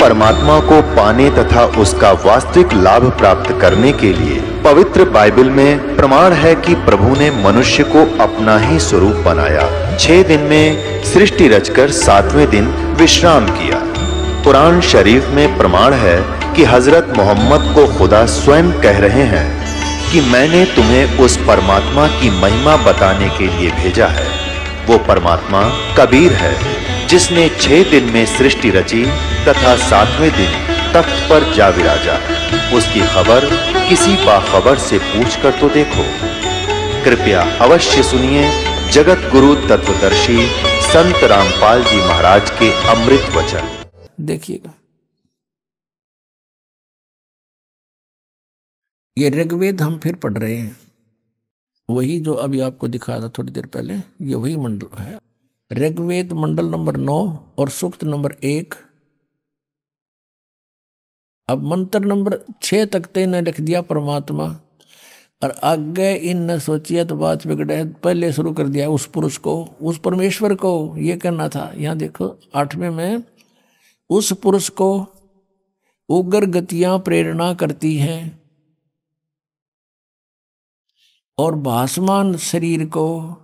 परमात्मा को पाने तथा उसका वास्तविक लाभ प्राप्त करने के लिए पवित्र बाइबल में प्रमाण है कि प्रभु ने मनुष्य को अपना ही स्वरूप बनाया। 6 दिन में सृष्टि रचकर 7वें दिन विश्राम किया। कुरान शरीफ में प्रमाण है कि हजरत मोहम्मद को खुदा स्वयं कह रहे हैं कि मैंने तुम्हें उस परमात्मा की महिमा बताने के लिए भेजा है। वो परमात्मा कबीर है जिसने 6 दिन में सृष्टि रची तथा 7वें दिन तख्त पर जा विराजा। उसकी खबर किसी बाखबर से पूछकर तो देखो। कृपया अवश्य सुनिए जगत गुरु तत्वदर्शी संत रामपाल जी महाराज के अमृत वचन। देखिएगा, ये ऋग्वेद हम फिर पढ़ रहे हैं, वही जो अभी आपको दिखाया था थोड़ी देर पहले। ये वही मंडल है, ऋग्वेद मंडल नंबर 9 और सूक्त नंबर 1। अब मंत्र नंबर 6 तक तो इन्हें लिख दिया परमात्मा, और आगे इन सोचिए तो बात बिगड़े। पहले शुरू कर दिया उस पुरुष को, उस परमेश्वर को ये कहना था। यहाँ देखो 8वें में, उस पुरुष को उग्र गतियां प्रेरणा करती हैं और भासमान शरीर को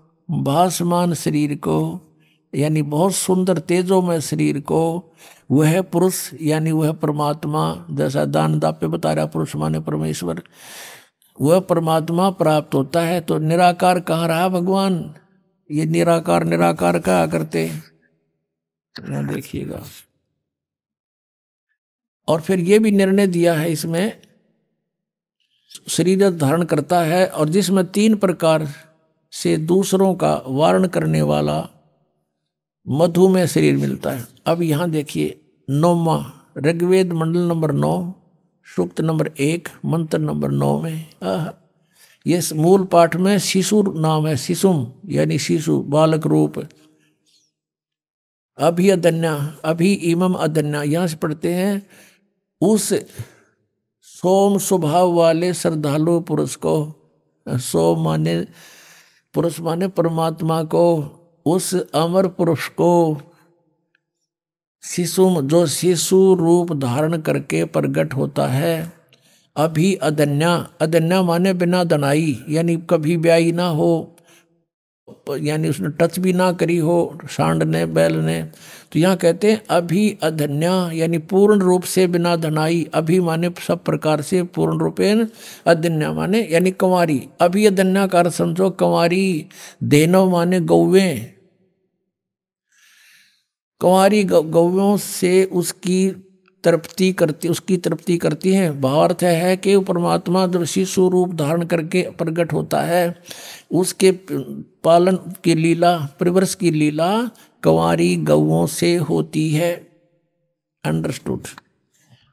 यानी बहुत सुंदर तेजोमय शरीर को वह पुरुष यानी वह परमात्मा, जैसा दान दापे बता रहा, पुरुष माने परमेश्वर, वह परमात्मा प्राप्त होता है। तो निराकार कहाँ रहा भगवान? ये निराकार कहा करते। यहाँ देखिएगा, और फिर ये भी निर्णय दिया है इसमें, शरीर धारण करता है और जिसमें 3 प्रकार से दूसरों का वारण करने वाला मधुमेह शरीर मिलता है। अब यहाँ देखिए 9वां ऋग्वेद मंडल नंबर 9 सूक्त नंबर 1 मंत्र नंबर 9 में ये मूल पाठ में शिशु नाम है, शिशुम यानी शिशु, बालक रूप। अभी अदन्या, अभी इमम अदन्या, यहाँ से पढ़ते हैं उस सोम स्वभाव वाले श्रद्धालु पुरुष को, सोम माने पुरुष माने परमात्मा को, उस अमर पुरुष को, शिशु जो शिशु रूप धारण करके प्रकट होता है। अभी अदन्या माने बिना दनाई, यानी कभी ब्याई ना हो, यानी उसने टच भी ना करी हो सांड ने बैल ने। तो यहाँ कहते हैं अभी अधन्या यानी पूर्ण रूप से बिना धनाई। अभी माने सब प्रकार से पूर्ण रूपेण, अधन्या माने यानी कंवारी। अभी अधन्या का अर्थ समझो कंवारी। देनव माने गौवें, कंवारी गौयों से उसकी तृप्ति करती है। भावार्थ है कि परमात्मा जब शिशु रूप धारण करके प्रकट होता है, उसके पालन की लीला, परिवर्ष की लीला कंवारी गौओं से होती है। अंडरस्टूड,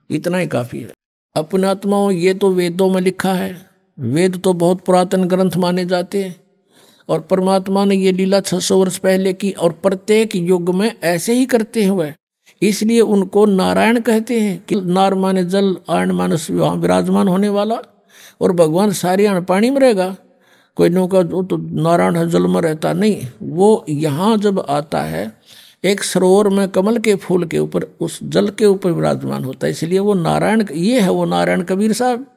इतना ही काफी है। अपने आत्माओं, ये तो वेदों में लिखा है, वेद तो बहुत पुरातन ग्रंथ माने जाते हैं, और परमात्मा ने ये लीला 600 वर्ष पहले की, और प्रत्येक युग में ऐसे ही करते हुए, इसलिए उनको नारायण कहते हैं। कि नार माने जल, आयन माने वहाँ विराजमान होने वाला, और भगवान सारी अन्न पानी में रहेगा। कोई नौका तो नारायण है जल में रहता नहीं, वो यहाँ जब आता है एक सरोवर में कमल के फूल के ऊपर, उस जल के ऊपर विराजमान होता है, इसलिए वो नारायण, ये है वो नारायण कबीर साहब।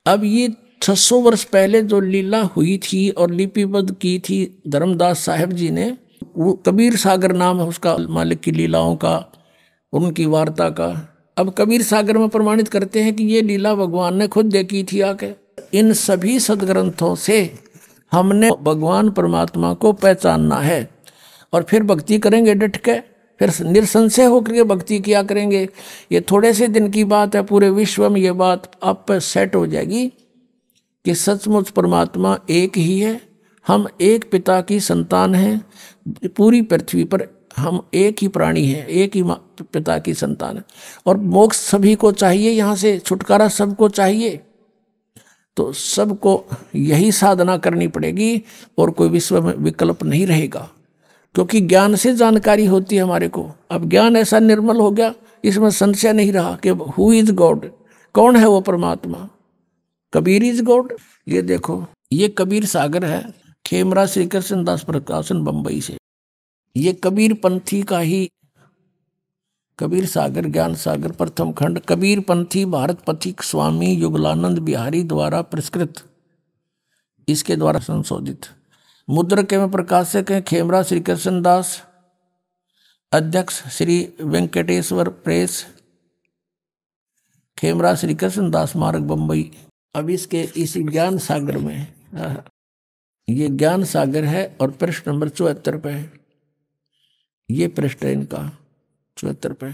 अब ये 600 वर्ष पहले जो लीला हुई थी और लिपिबद्ध की थी धर्मदास साहब जी ने, वो कबीर सागर नाम है उसका, मालिक की लीलाओं का, उनकी वार्ता का। अब कबीर सागर में प्रमाणित करते हैं कि ये लीला भगवान ने खुद देखी थी आके। इन सभी सदग्रंथों से हमने भगवान परमात्मा को पहचानना है, और फिर भक्ति करेंगे डट के, फिर निसंशय होकर के भक्ति किया करेंगे। ये थोड़े से दिन की बात है, पूरे विश्व में ये बात आप पर सेट हो जाएगी कि सचमुच परमात्मा एक ही है। हम एक पिता की संतान हैं, पूरी पृथ्वी पर हम एक ही प्राणी हैं, एक ही पिता की संतान है, और मोक्ष सभी को चाहिए, यहाँ से छुटकारा सबको चाहिए। तो सबको यही साधना करनी पड़ेगी, और कोई विश्व में विकल्प नहीं रहेगा, क्योंकि ज्ञान से जानकारी होती है हमारे को। अब ज्ञान ऐसा निर्मल हो गया, इसमें संशय नहीं रहा कि हु इज गॉड, कौन है वो परमात्मा। Kabir is God. ये देखो, ये कबीर सागर है, खेमरा श्री कृष्ण दास प्रकाशन बंबई से। ये कबीर पंथी का ही कबीर सागर ज्ञान सागर प्रथम खंड कबीर पंथी भारत पथिक स्वामी युगलानंद बिहारी द्वारा पुरस्कृत, इसके द्वारा संशोधित। मुद्रक एवं प्रकाशक हैं खेमरा श्री कृष्ण दास, अध्यक्ष श्री वेंकटेश्वर प्रेस, खेमरा श्री कृष्ण दास मार्ग बम्बई। अब इसके इस ज्ञान सागर में, ये ज्ञान सागर है और पृष्ठ नंबर 74 पे है, ये पृष्ठ है इनका 74 पे।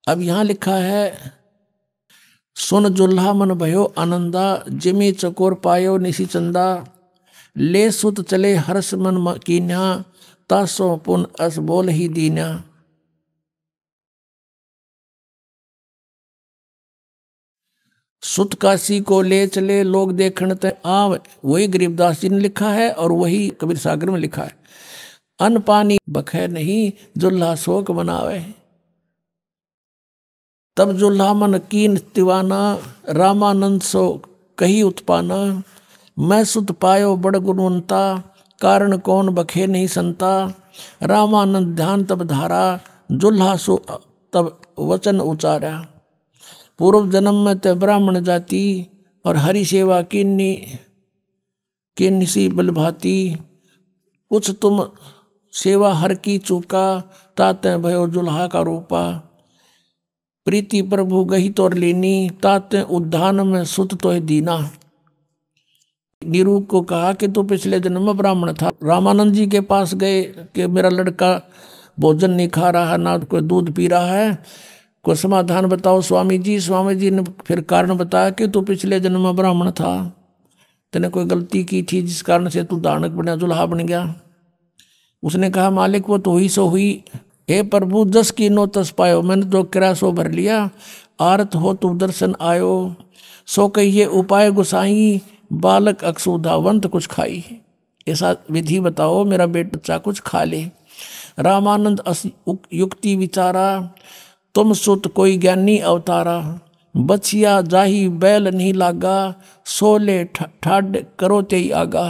अब यहां लिखा है सुन जुल्हा मन भयो आनंदा, जिमी चकोर पायो निशी चंदा, ले सुत चले हर्ष मन कीन्या, तासो पुन अस बोल ही दीन्या। सुत काशी को ले चले लोग देखण ते आव, वही गरीबदास जी ने लिखा है और वही कबीर सागर में लिखा है। अन्न पानी बखे नहीं, जुल्हा शोक मनावे, तब जुल्हा मन कीन तिवाना, रामानंद सो कही उत्पाना, मैं सुत पायो बड़ गुणवंता, कारण कौन बखे नहीं संता, रामानंद ध्यान तब धारा, जुल्हा सो तब वचन उचारा, पूर्व जन्म में ते ब्राह्मण जाति, और हरि सेवा किन्नी सी बलभाती, कुछ तुम सेवा हर की चूका, ताते भयो जुल्हा का रूपा, प्रीति प्रभु गही तोर लीनी, ताते उद्धान में सुत तो दीना। नीरू को कहा कि तू पिछले जन्म में ब्राह्मण था। रामानंद जी के पास गए कि मेरा लड़का भोजन नहीं खा रहा है, ना कोई दूध पी रहा है, कोई समाधान बताओ स्वामी जी। स्वामी जी ने फिर कारण बताया कि तू पिछले जन्म में ब्राह्मण था, तेने कोई गलती की थी जिस कारण से तू दानक बना, जुल्हा बन गया। उसने कहा मालिक वो तो हुई सो हुई, हे प्रभु जस की नो तस पायो, मैंने जो किराया सो भर लिया, आरत हो तू दर्शन आयो, सो कहिए उपाय गुसाई, बालक अक्षुधावंत कुछ खाई। ऐसा विधि बताओ मेरा बच्चा कुछ खा ले। रामानंद युक्ति विचारा, तुम सुत कोई ज्ञानी अवतारा, बचिया जाही बैल नहीं लागा, सोले ठाड करो ते आगा।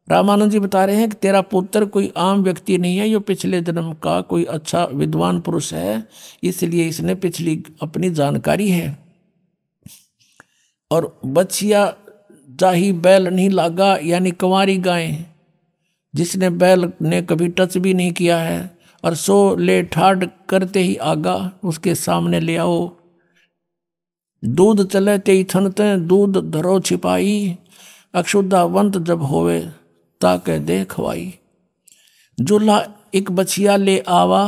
रामानंद जी बता रहे हैं कि तेरा पुत्र कोई आम व्यक्ति नहीं है, ये पिछले जन्म का कोई अच्छा विद्वान पुरुष है, इसलिए इसने पिछली अपनी जानकारी है। और बचिया जाही बैल नहीं लागा, यानी कंवारी गाय जिसने बैल ने कभी टच भी नहीं किया है, और सो ले ठाड करते ही आगा, उसके सामने ले आओ। दूध चले ते थनते, दूध धरो छिपाई, अक्षुधावंत जब होवे ताके दे खवाई। जुल्हा एक बछिया ले आवा,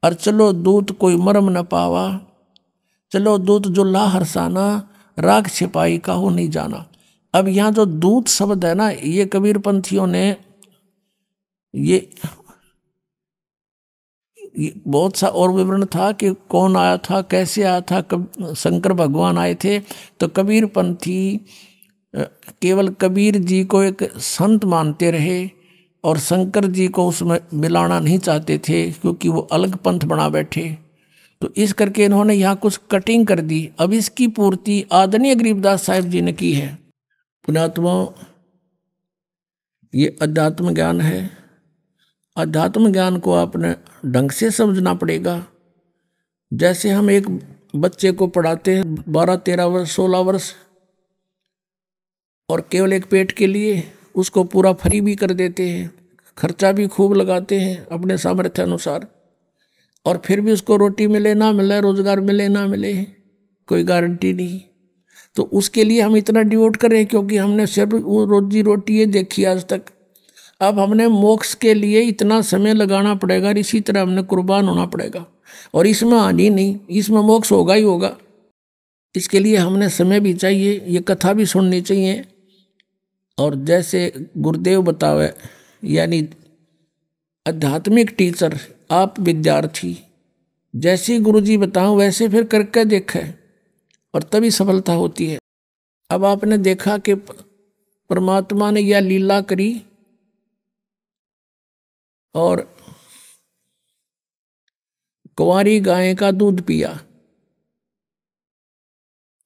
और चलो दूध कोई मरम न पावा, चलो दूध जुल्हा हरसाना, राग छिपाई काहू नहीं जाना। अब यहाँ जो दूत शब्द है ना, ये कबीर पंथियों ने ये बहुत सा और विवरण था कि कौन आया था, कैसे आया था, शंकर भगवान आए थे। तो कबीर पंथी केवल कबीर जी को एक संत मानते रहे और शंकर जी को उसमें मिलाना नहीं चाहते थे, क्योंकि वो अलग पंथ बना बैठे। तो इस करके इन्होंने यहाँ कुछ कटिंग कर दी। अब इसकी पूर्ति आदरणीय गरीबदास साहिब जी ने की है। पुण्यात्मा, ये अध्यात्म ज्ञान है। अध्यात्म ज्ञान को आपने ढंग से समझना पड़ेगा। जैसे हम एक बच्चे को पढ़ाते हैं 12, 13 वर्ष, 16 वर्ष, और केवल एक पेट के लिए उसको पूरा फ्री भी कर देते हैं, खर्चा भी खूब लगाते हैं अपने सामर्थ्य अनुसार, और फिर भी उसको रोटी मिले ना मिले, रोजगार मिले ना मिले, कोई गारंटी नहीं। तो उसके लिए हम इतना डिवोट करें, क्योंकि हमने सिर्फ वो रोजी रोटी ये देखी आज तक। अब हमने मोक्ष के लिए इतना समय लगाना पड़ेगा, इसी तरह हमने कुर्बान होना पड़ेगा, और इसमें हानि नहीं, इसमें मोक्ष होगा ही होगा। इसके लिए हमने समय भी चाहिए, ये कथा भी सुननी चाहिए। और जैसे गुरुदेव बतावे, यानी आध्यात्मिक टीचर, आप विद्यार्थी, जैसे गुरुजी बताओ वैसे फिर करके देखे, और तभी सफलता होती है। अब आपने देखा कि परमात्मा ने यह लीला करी और कुंवारी गाय का दूध पिया।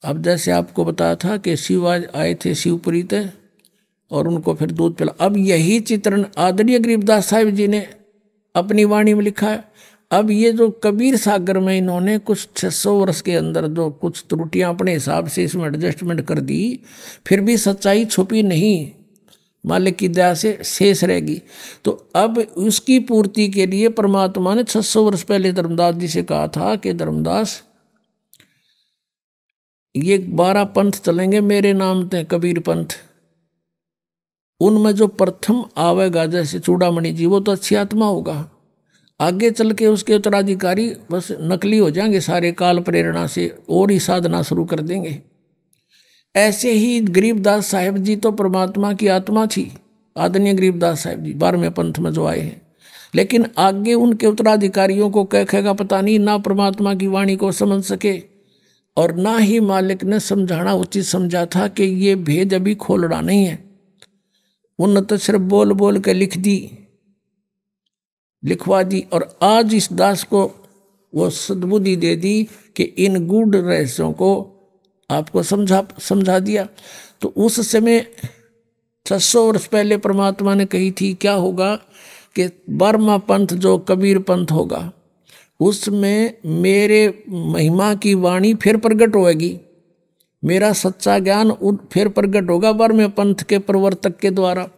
अब जैसे आपको बताया था कि शिव आए थे शिवपुरी थे और उनको फिर दूध पिला। अब यही चित्रण आदरणीय गरीबदास साहिब जी ने अपनी वाणी में लिखा है। अब ये जो कबीर सागर में इन्होंने कुछ 600 वर्ष के अंदर जो कुछ त्रुटियां अपने हिसाब से इसमें एडजस्टमेंट कर दी, फिर भी सच्चाई छुपी नहीं, मालिक की दया से शेष रहेगी। तो अब उसकी पूर्ति के लिए परमात्मा ने 600 वर्ष पहले धर्मदास जी से कहा था कि धर्मदास ये 12 पंथ चलेंगे मेरे नाम ते कबीर पंथ, उनमें जो प्रथम आवेगा जैसे चूड़ामणि जी, वो तो अच्छी आत्मा होगा, आगे चल के उसके उत्तराधिकारी बस नकली हो जाएंगे सारे, काल प्रेरणा से और ही साधना शुरू कर देंगे। ऐसे ही गरीबदास साहिब जी तो परमात्मा की आत्मा थी, आदरणीय गरीबदास साहिब जी 12वें पंथ में जो आए हैं, लेकिन आगे उनके उत्तराधिकारियों को कहेगा पता नहीं, ना परमात्मा की वाणी को समझ सके और ना ही मालिक ने समझाना उचित समझा था कि ये भेद अभी खोलना नहीं है। उन तो सिर्फ बोल बोल के लिखवा दी और आज इस दास को वो सद्बुद्धि दे दी कि इन गूढ़ रहस्यों को आपको समझा दिया। तो उस समय 600 वर्ष पहले परमात्मा ने कही थी क्या होगा कि 12वां पंथ जो कबीर पंथ होगा उसमें मेरे महिमा की वाणी फिर प्रकट होएगी, मेरा सच्चा ज्ञान फिर प्रकट होगा 12वें पंथ के प्रवर्तक के द्वारा।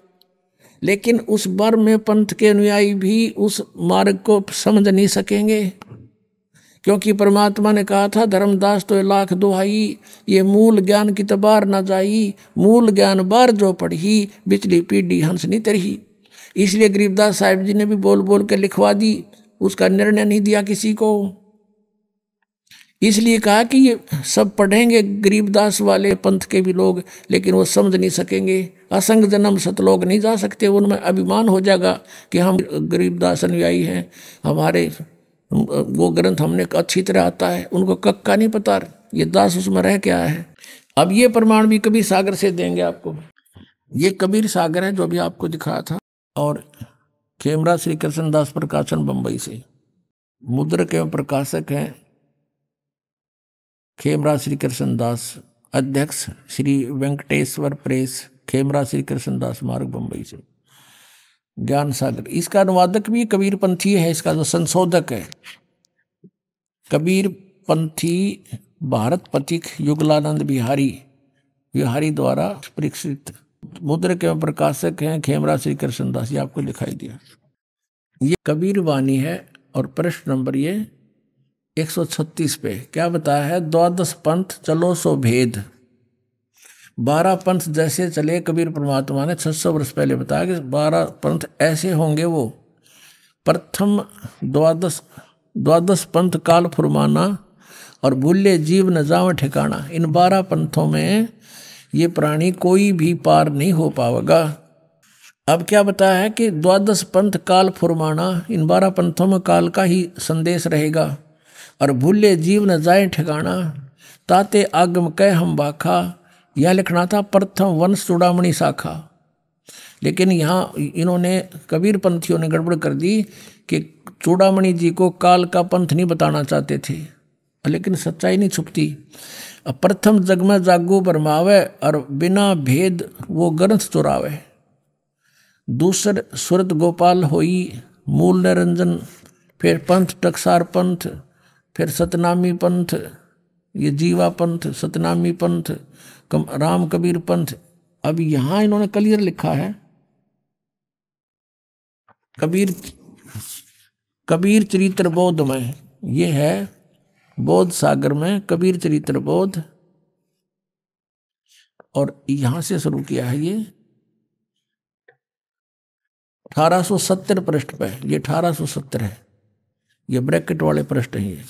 लेकिन उस 12वें पंथ के अनुयायी भी उस मार्ग को समझ नहीं सकेंगे, क्योंकि परमात्मा ने कहा था धर्मदास तो लाख दुहाई, ये मूल ज्ञान की तबार न जाई, मूल ज्ञान बार जो पढ़ी, बिचली पीढ़ी हंस नहीं तरही। इसलिए गरीबदास साहिब जी ने भी बोल बोल के लिखवा दी, उसका निर्णय नहीं दिया किसी को। इसलिए कहा कि ये सब पढ़ेंगे गरीबदास वाले पंथ के भी लोग, लेकिन वो समझ नहीं सकेंगे, असंग जन्म सतलोक नहीं जा सकते, उनमें अभिमान हो जाएगा कि हम गरीबदास अनुयायी हैं, हमारे वो ग्रंथ हमने अच्छी तरह आता है, उनको कक्का नहीं पता ये दास उसमें रह क्या है। अब ये प्रमाण भी कबीर सागर से देंगे आपको। ये कबीर सागर है जो अभी आपको दिखाया था, और खेमरा श्री कृष्ण दास प्रकाशन बंबई से, मुद्रक एवं प्रकाशक हैं खेमरा श्री कृष्ण दास, अध्यक्ष श्री वेंकटेश्वर प्रेस, खेमरा श्री कृष्ण दास मार्ग बंबई से। ज्ञान सागर इसका अनुवादक भी कबीर पंथी है, इसका जो संशोधक है कबीर पंथी भारत पथिक युगलानंद बिहारी द्वारा परीक्षित। मुद्रक एवं प्रकाशक हैं खेमरा श्री कृष्ण दास, ये आपको दिखाई दिया। ये कबीर वाणी है और प्रश्न नंबर ये 136 पे क्या बताया है, 12 पंथ चलो सो भेद। 12 पंथ जैसे चले कबीर परमात्मा ने 600 वर्ष पहले बताया कि 12 पंथ ऐसे होंगे। वो प्रथम 12 पंथ काल फुरमाना और भूले जीव न जाव ठिकाना। इन 12 पंथों में ये प्राणी कोई भी पार नहीं हो पाएगा। अब क्या बताया है कि 12 पंथ काल फुरमाना, इन 12 पंथों में काल का ही संदेश रहेगा। और भूले जीव न जाए ठिकाना, ताते आगम कह हम बाखा। यह लिखना था प्रथम वंश चूड़ामणि शाखा, लेकिन यहाँ इन्होंने कबीर पंथियों ने गड़बड़ कर दी कि चूड़ामणि जी को काल का पंथ नहीं बताना चाहते थे, लेकिन सच्चाई नहीं छुपती। प्रथम जग में जागू बरमावे और बिना भेद वो ग्रंथ चुरावे। दूसर सुरत गोपाल होई मूल निरंजन, फिर पंथ टकसार पंथ, फिर सतनामी पंथ, ये जीवा पंथ, सतनामी पंथ, राम कबीर पंथ। अब यहां इन्होंने क्लियर लिखा है कबीर चरित्र बोध में, ये है बोध सागर में कबीर चरित्र बोध, और यहां से शुरू किया है ये 1870 पृष्ठ पे, ये 1870 है, ये ब्रैकेट वाले पृष्ठ हैं ये।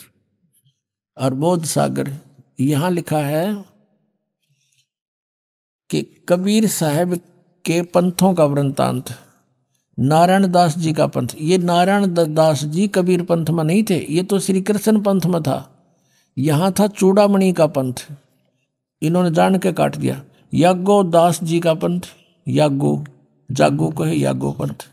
और बोध सागर यहां लिखा है कि कबीर साहब के पंथों का वृंतांत, नारायण दास जी का पंथ। ये नारायण दास जी कबीर पंथ में नहीं थे, ये तो श्री कृष्ण पंथ में था। यहाँ था चूड़ामणि का पंथ, इन्होंने जान के काट दिया। यागो दास जी का पंथ, जागो को है यागो पंथ।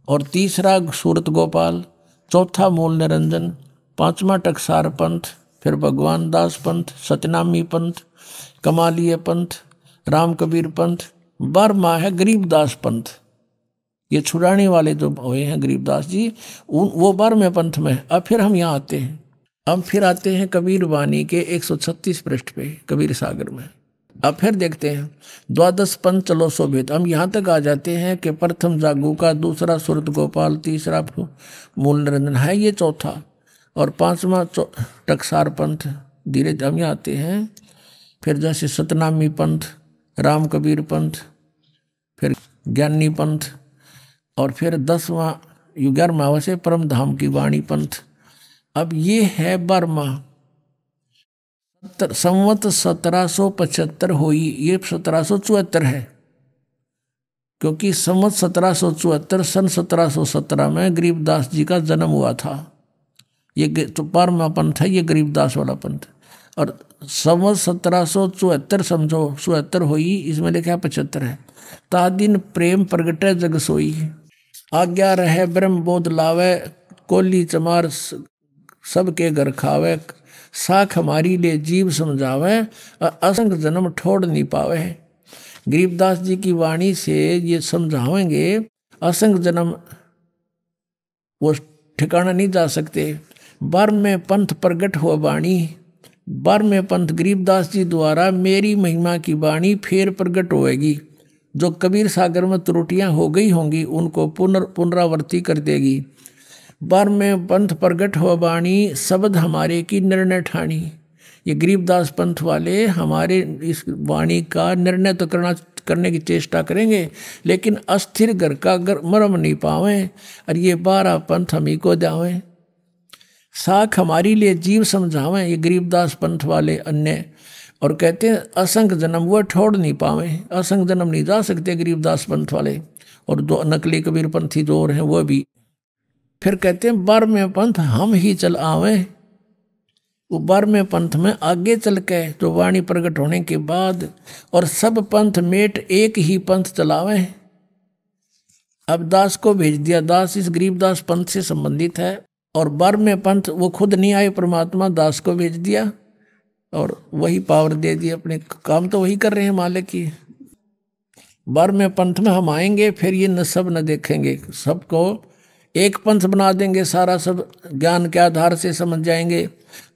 और तीसरा सूरत गोपाल, चौथा मूल निरंजन, पांचवा टकसार पंथ, फिर भगवान दास पंथ, सतनामी पंथ, कमालिय पंथ, राम कबीर पंथ, 12वां है गरीबदास पंथ। ये छुड़ाने वाले जो हुए हैं गरीबदास जी, वो 12वें पंथ में। अब फिर हम यहाँ आते हैं, अब फिर आते हैं कबीर वाणी के 136 पृष्ठ पे, कबीर सागर में। अब फिर देखते हैं द्वादश पंथ चलो शोभित। हम यहाँ तक आ जाते हैं कि प्रथम जागू का, दूसरा सुरत गोपाल, तीसरा मूल निरंजन है, ये चौथा, और 5वां टकसार पंथ। धीरे हम यहाँ आते हैं फिर जैसे सतनामी पंथ, राम कबीर पंथ, फिर ज्ञानी पंथ, और फिर 10वां 11वां वैसे परम धाम की वाणी पंथ। अब ये है 12वां संवत 1775 हुई, ये 1774 है, क्योंकि संवत 1774 सन 1717 में गरीबदास जी का जन्म हुआ था। ये तो 12वां पंथ है, ये गरीबदास वाला पंथ। और संवत 1774 समझो 74 हुई, इसमें लिखा 75 है। ता दिन प्रेम प्रगटे जग सोई, आज्ञा रहे ब्रह्म बोध लावे, कोली चमार सबके घर खावे, साख हमारी ले जीव समझावे, असंग जन्म ठोड़ नहीं पावे। गरीबदास जी की वाणी से ये समझावेंगे, असंग जन्म वो ठिकाना नहीं जा सकते। 12वें पंथ प्रगट हुआ वाणी, 12वें पंथ गरीबदास जी द्वारा मेरी महिमा की वाणी फिर प्रगट होएगी। जो कबीर सागर में त्रुटियां हो गई होंगी उनको पुनरावृत्ति कर देगी। 12वें पंथ प्रगट हो वाणी, शब्द हमारे की निर्णय ठानी। ये गरीबदास पंथ वाले हमारे इस वाणी का निर्णय तो करने की चेष्टा करेंगे, लेकिन अस्थिर घर का मरम नहीं पावें, और ये 12 पंथ हम ही को जावें। साख हमारी लिए जीव समझावें, ये गरीबदास पंथ वाले अन्य। और कहते हैं असंग जन्म वो ठोड़ नहीं पावें, असंग जन्म नहीं जा सकते गरीबदास पंथ वाले। और 2 नकली कबीर पंथी जो और हैं वो भी। फिर कहते हैं 12वें पंथ हम ही चल आवें। वो 12वें पंथ में आगे चल के जो वाणी प्रकट होने के बाद, और सब पंथ मेट एक ही पंथ चलावें। अब दास को भेज दिया, दास इस गरीबदास पंथ से संबंधित है। और 12वें पंथ वो खुद नहीं आए, परमात्मा दास को भेज दिया और वही पावर दे दी। अपने काम तो वही कर रहे हैं मालिक की। 12वें पंथ में हम आएंगे, फिर ये न सब न देखेंगे, सबको एक पंथ बना देंगे, सारा सब ज्ञान के आधार से समझ जाएंगे।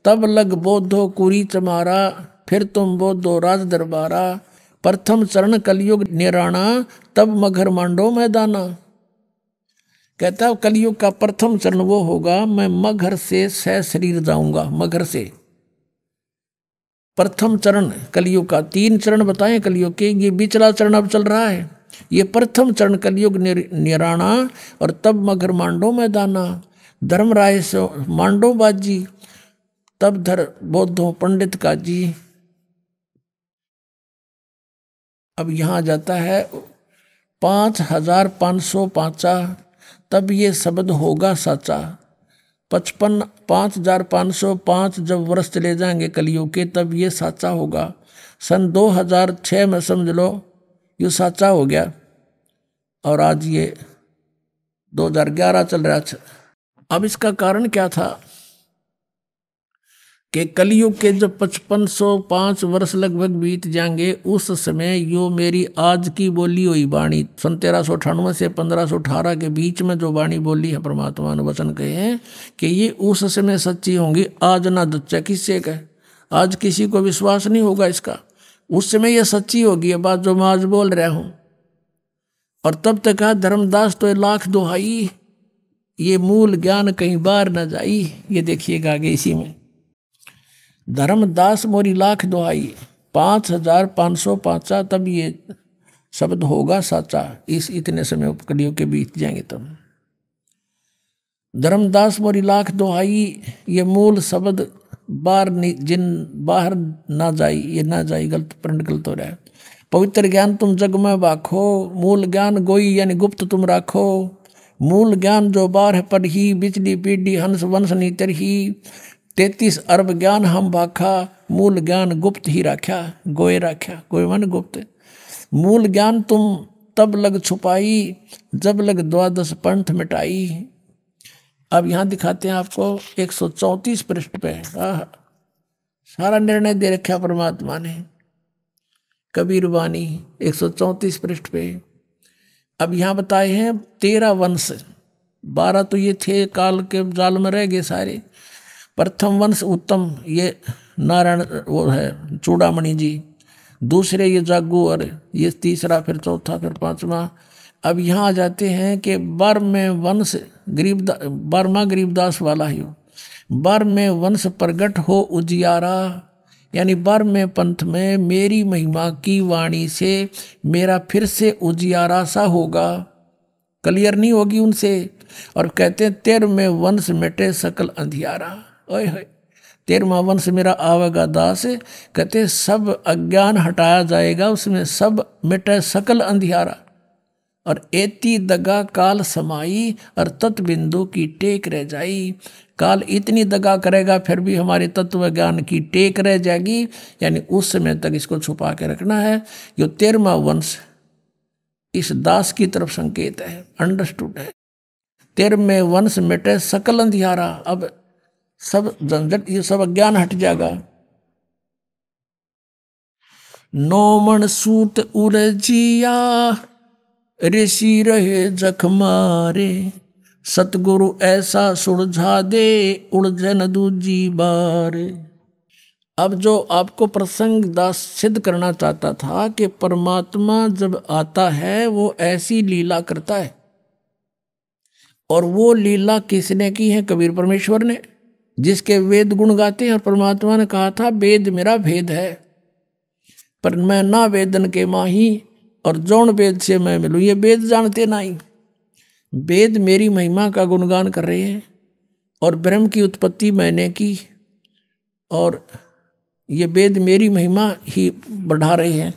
तब लग बोधो कुरी चमारा, फिर तुम बोधो राज दरबारा, प्रथम चरण कलयुग निराणा, तब मगर मांडो मैदाना। कहता है कलयुग का प्रथम चरण वो होगा, मैं मगर से सह शरीर जाऊंगा। मगर से प्रथम चरण कलयुग का, 3 चरण बताएं कलयुग के, ये बिचला चरण अब चल रहा है। ये प्रथम चरण कलयुग निराणा, और तब मगर मांडो मैदाना, धर्मराय से मांडो बाजी, तब धर बौद्धों पंडित का जी। अब यहां जाता है 5505, तब ये शब्द होगा साचा। 5505 जब वर्ष चले जाएंगे कलयुग के, तब ये साचा होगा। सन 2006 में समझ लो ये साचा हो गया, और आज ये 2011 चल रहा था। अब इसका कारण क्या था कि कलयुग के जब 5505 वर्ष लगभग बीत जाएंगे, उस समय यो मेरी आज की बोली हुई वाणी, सन 1398 से 1518 के बीच में जो वाणी बोली है परमात्मा ने वचन कहे हैं कि ये उस समय सच्ची होंगी। आज ना दच्चा किससे कहे, आज किसी को विश्वास नहीं होगा इसका। उस समय ये सच्ची होगी ये बात जो मैं आज बोल रहा हूं। और तब तक कहा धर्मदास तो 1,00,000 दोहाई, ये मूल ज्ञान कहीं बार न जाई। ये देखिएगा आगे इसी में, धर्मदास मोरी 1,00,000 दोहाई, 5505 तब ये शब्द होगा साचा। इस इतने समय कलयुग के बीत जाएंगे तब। धर्मदास मोरी 1,00,000 दोहाई, ये मूल शब्द बाहर ना जाई, ये ना जाई गलत प्रिंट गलत हो रहा है। पवित्र ज्ञान तुम जग में बाखो, मूल ज्ञान गोई यानी गुप्त तुम राखो। मूल ज्ञान जो बार पर ही, बिजली पीढ़ी हंस वंश नीतर ही। 33 अरब ज्ञान हम बाखा, मूल ज्ञान गुप्त ही राख्या। गोए राख्या, गोए मन गुप्त। मूल ज्ञान तुम तब लग छुपाई, जब लग 12 पंथ मिटाई। अब यहाँ दिखाते हैं आपको 134 पृष्ठ पे सारा निर्णय दे रखा परमात्मा ने। कबीर वाणी 134 पृष्ठ पे, अब यहाँ बताए हैं 13 वंश, 12 तो ये थे काल के जाल में रह गए सारे। प्रथम वंश उत्तम, ये नारायण वो है चूड़ामणि जी, दूसरे ये जागू, और ये तीसरा, फिर चौथा, फिर पांचवा। अब यहाँ आ जाते हैं कि 12वें वंश गरीबदास, 12वां गरीबदास वाला ही हो। 12वें वंश प्रगट हो उजियारा, यानी 12वें पंथ में मेरी महिमा की वाणी से मेरा फिर से उजियारा सा होगा, क्लियर नहीं होगी उनसे। और कहते हैं 13वें वंश मिटे सकल अंधियारा। ओए होए, 13वां वंश मेरा आवेगा दास, कहते सब अज्ञान हटाया जाएगा उसमें, सब मिटे सकल अंधियारा। और एती दगा काल समाई, और तत्बिंदु की टेक रह जाई। काल इतनी दगा करेगा फिर भी हमारे तत्व ज्ञान की टेक रह जाएगी, यानी उस समय तक इसको छुपा के रखना है। जो 13वां वंश इस दास की तरफ संकेत है, अंडरस्टूड है। 13वें वंश मिटे सकल अंधियारा, अब सब झंझट, ये सब अज्ञान हट जाएगा। नौमन सूत उलझिया, ऋषि रहे जखमारे, सतगुरु ऐसा सुलझा दे, उलझन दूजी बार। अब जो आपको प्रसंग दास सिद्ध करना चाहता था कि परमात्मा जब आता है वो ऐसी लीला करता है, और वो लीला किसने की है? कबीर परमेश्वर ने, जिसके वेद गुण गाते हैं। और परमात्मा ने कहा था वेद मेरा भेद है, पर मैं ना वेदन के माही, और जौन वेद से मैं मिलूं। ये वेद जानते नहीं, वेद मेरी महिमा का गुणगान कर रहे हैं, और ब्रह्म की उत्पत्ति मैंने की, और ये वेद मेरी महिमा ही बढ़ा रहे हैं।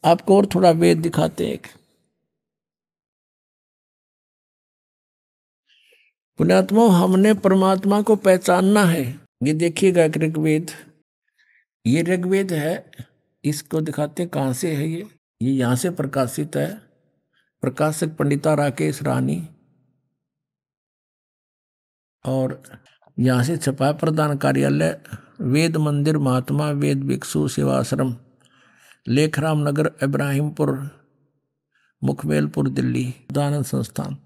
आपको और थोड़ा वेद दिखाते हैं। पुण्यात्मा, हमने परमात्मा को पहचानना है। ये देखिएगा ऋग्वेद, ये ऋग्वेद है, इसको दिखाते कहाँ से है। ये यहाँ से प्रकाशित है, प्रकाशक पंडिता राकेश रानी, और यहाँ से छपा प्रधान कार्यालय वेद मंदिर महात्मा वेद भिक्षु सेवाश्रम, लेखराम नगर, इब्राहिमपुर, मुखमेलपुर, दिल्ली, दानंद संस्थान।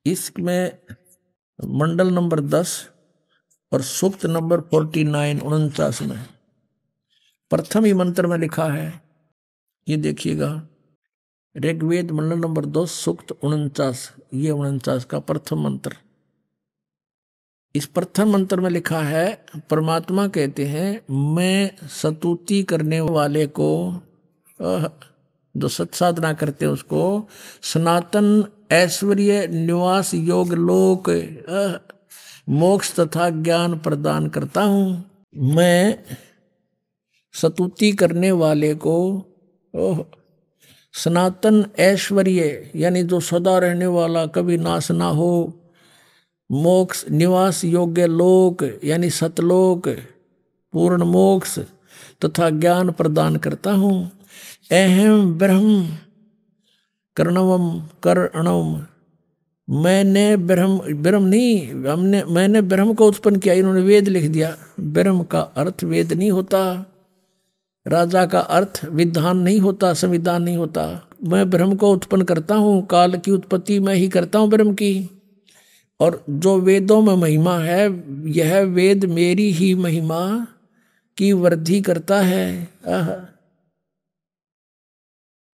इसमें मंडल नंबर 10 और सूक्त नंबर 49 49 में प्रथम ही मंत्र में लिखा है। ये देखिएगा, ऋग्वेद मंडल नंबर 2 सूक्त 49, ये 49 का प्रथम मंत्र। इस प्रथम मंत्र में लिखा है, परमात्मा कहते हैं मैं स्तुति करने वाले को, जो सत साधना करते हैं उसको, सनातन ऐश्वर्य निवास योग लोक मोक्ष तथा ज्ञान प्रदान करता हूँ। मैं स्तुति करने वाले को सनातन ऐश्वर्य, यानी जो सदा रहने वाला, कभी नाश ना हो, मोक्ष निवास योग्य लोक, यानी सतलोक, पूर्ण मोक्ष तथा ज्ञान प्रदान करता हूँ। अहम ब्रह्म कर्णवम, मैंने ब्रह्म नहीं, मैंने ब्रह्म को उत्पन्न किया। इन्होंने वेद लिख दिया। ब्रह्म का अर्थ वेद नहीं होता, राजा का अर्थ विधान नहीं होता, संविधान नहीं होता। मैं ब्रह्म को उत्पन्न करता हूँ, काल की उत्पत्ति मैं ही करता हूँ ब्रह्म की। और जो वेदों में महिमा है, यह वेद मेरी ही महिमा की वृद्धि करता है।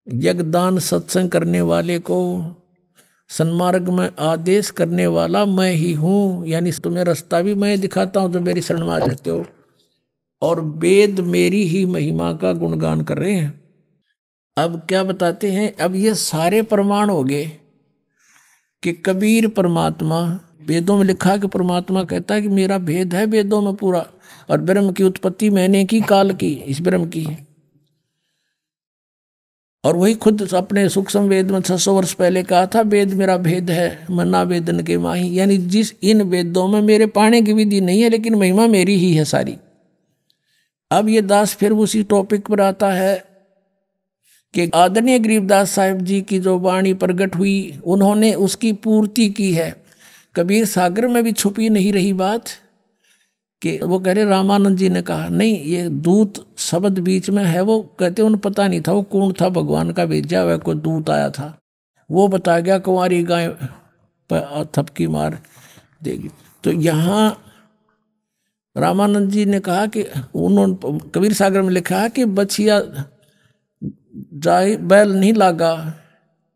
यज्ञदान सत्संग करने वाले को सन्मार्ग में आदेश करने वाला मैं ही हूँ, यानी तुम्हें रास्ता भी मैं दिखाता हूँ जो मेरी शरण में आ जाते हो। और वेद मेरी ही महिमा का गुणगान कर रहे हैं। अब क्या बताते हैं, अब ये सारे प्रमाण हो गए कि कबीर परमात्मा, वेदों में लिखा कि परमात्मा कहता है कि मेरा भेद है वेदों में पूरा, और ब्रह्म की उत्पत्ति मैंने की, काल की, इस ब्रह्म की। और वही खुद अपने सूक्ष्म वेद में 600 वर्ष पहले कहा था, वेद मेरा भेद है, मना वेदन के माही, यानी जिस इन वेदों में मेरे पाने की विधि नहीं है, लेकिन महिमा मेरी ही है सारी। अब ये दास फिर उसी टॉपिक पर आता है कि आदरणीय गरीबदास साहिब जी की जो वाणी प्रकट हुई, उन्होंने उसकी पूर्ति की है। कबीर सागर में भी छुपी नहीं रही बात कि वो कह रहे रामानंद जी ने कहा नहीं, ये दूत शब्द बीच में है। वो कहते उन्हें पता नहीं था वो कौन था, भगवान का भेजा हुआ कोई दूत आया था। वो बता गया कुंवारी गाय पर थपकी मार देगी। तो यहाँ रामानंद जी ने कहा कि उन्होंने कबीर सागर में लिखा है कि बछिया जाए बैल नहीं लागा,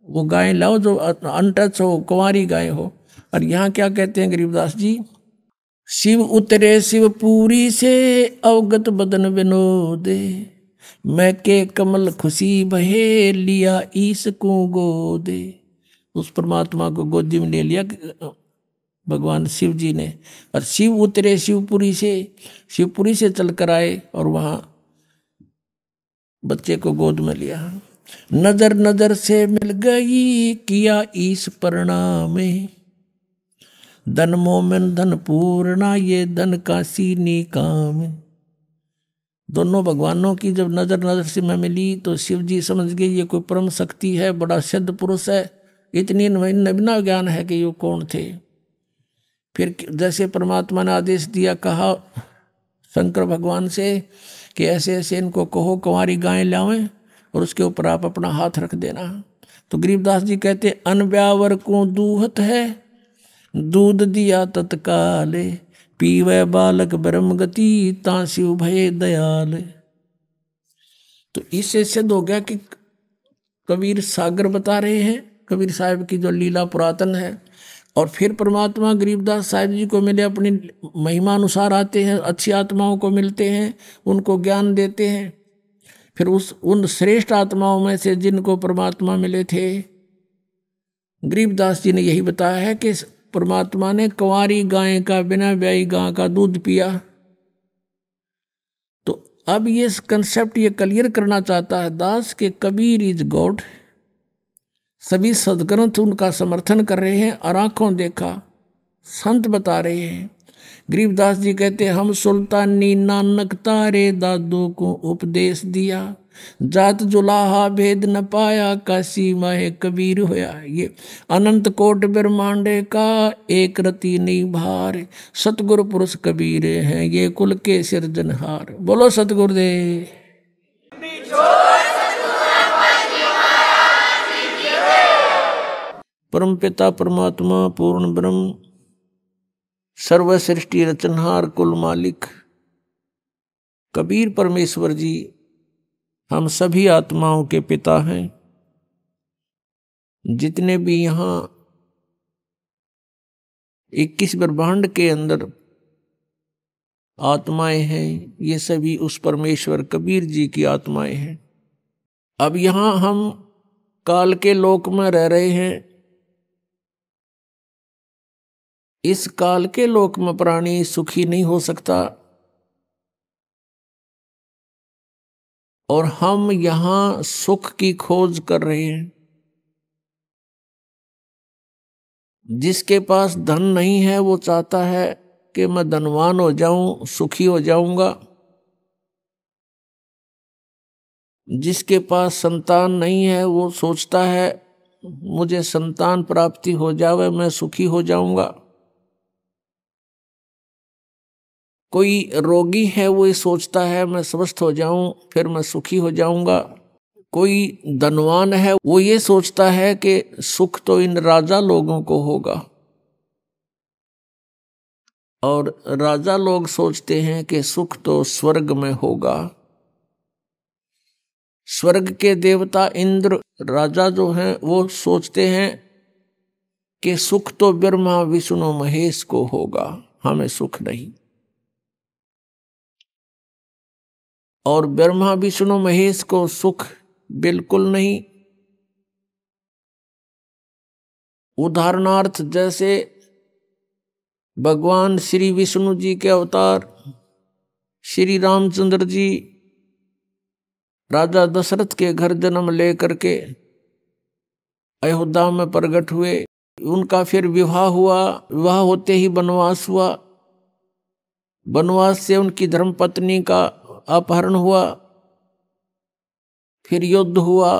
वो गाय लाओ जो अनटच हो, कुंवारी गाय हो। और यहाँ क्या कहते हैं गरीबदास जी, शिव उतरे शिवपुरी से अवगत बदन विनोदे, मैं के कमल खुशी बहे लिया ईस को गोदे। उस परमात्मा को गोदी में ले लिया भगवान शिव जी ने। और शिव उतरे शिवपुरी से चल कर आए और वहां बच्चे को गोद में लिया। नजर नजर से मिल गई किया ईस प्रणाम, धन मोमिन धन पूर्णा ये धन का सीनी काम। दोनों भगवानों की जब नजर नजर से मैं मिली तो शिव जी समझ गए ये कोई परम शक्ति है, बड़ा सिद्ध पुरुष है। इतनी नवीना ज्ञान है कि ये कौन थे। फिर जैसे परमात्मा ने आदेश दिया, कहा शंकर भगवान से कि ऐसे ऐसे इनको कहो कुंवारी गाय लावें और उसके ऊपर आप अपना हाथ रख देना। तो गरीबदास जी कहते अनब्यावर को दूहत है, दूध दिया तत्काल, पीवे बालक ब्रह्म गति ता शिव भय दयाल। तो इससे सिद्ध हो गया कि कबीर सागर बता रहे हैं, कबीर साहब की जो लीला पुरातन है। और फिर परमात्मा गरीबदास साहिब जी को मिले, अपनी महिमा अनुसार आते हैं, अच्छी आत्माओं को मिलते हैं, उनको ज्ञान देते हैं। फिर उन श्रेष्ठ आत्माओं में से जिनको परमात्मा मिले थे, गरीबदास जी ने यही बताया है कि परमात्मा ने कुंवारी गाय का, बिना ब्याई गाय का दूध पिया। तो अब ये कंसेप्ट ये क्लियर करना चाहता है दास के कबीर इज गॉड। सभी सदग्रंथ उनका समर्थन कर रहे हैं और आंखों देखा संत बता रहे हैं। गरीबदास जी कहते हम सुल्तानी नानक तारे दादों को उपदेश दिया, जात जुलाहा भेद न पाया काशी माहे कबीर होया। ये अनंत कोट ब्रह्मांडे का एक रति नहीं भार, सतगुरु पुरुष कबीर हैं ये कुल के सिरजनहार। बोलो सतगुरुदेव। परम पिता परमात्मा पूर्ण ब्रह्म सर्व सृष्टि रचनहार कुल मालिक कबीर परमेश्वर जी हम सभी आत्माओं के पिता हैं। जितने भी यहाँ 21 ब्रह्मांड के अंदर आत्माएं हैं, ये सभी उस परमेश्वर कबीर जी की आत्माएं हैं। अब यहाँ हम काल के लोक में रह रहे हैं। इस काल के लोक में प्राणी सुखी नहीं हो सकता और हम यहां सुख की खोज कर रहे हैं। जिसके पास धन नहीं है वो चाहता है कि मैं धनवान हो जाऊं, सुखी हो जाऊंगा। जिसके पास संतान नहीं है वो सोचता है मुझे संतान प्राप्ति हो जावे, मैं सुखी हो जाऊंगा। कोई रोगी है वो ये सोचता है मैं स्वस्थ हो जाऊं फिर मैं सुखी हो जाऊंगा। कोई धनवान है वो ये सोचता है कि सुख तो इन राजा लोगों को होगा। और राजा लोग सोचते हैं कि सुख तो स्वर्ग में होगा। स्वर्ग के देवता इंद्र राजा जो हैं वो सोचते हैं कि सुख तो ब्रह्मा विष्णु महेश को होगा, हमें सुख नहीं। और ब्रह्मा विष्णु महेश को सुख बिल्कुल नहीं। उदाहरणार्थ जैसे भगवान श्री विष्णु जी के अवतार श्री रामचंद्र जी राजा दशरथ के घर जन्म लेकर के अयोध्या में प्रकट हुए। उनका फिर विवाह हुआ, विवाह होते ही वनवास हुआ। वनवास से उनकी धर्मपत्नी का अपहरण हुआ, फिर युद्ध हुआ।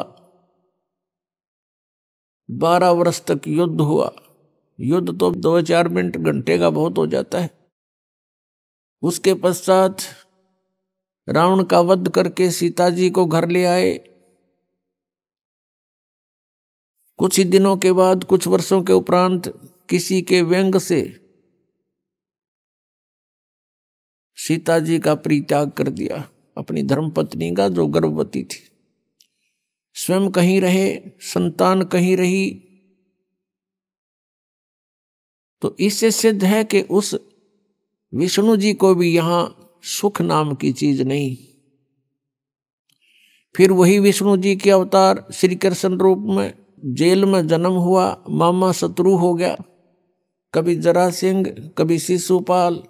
12 वर्ष तक युद्ध हुआ। युद्ध तो 2-4 मिनट घंटे का बहुत हो जाता है। उसके पश्चात रावण का वध करके सीता जी को घर ले आए। कुछ ही दिनों के बाद, कुछ वर्षों के उपरांत किसी के व्यंग से सीता जी का परित्याग कर दिया, अपनी धर्मपत्नी का, जो गर्भवती थी। स्वयं कहीं रहे, संतान कहीं रही। तो इससे सिद्ध है कि उस विष्णु जी को भी यहां सुख नाम की चीज नहीं। फिर वही विष्णु जी के अवतार श्री कृष्ण रूप में जेल में जन्म हुआ, मामा शत्रु हो गया। कभी जरासिंह, कभी शिशुपाल,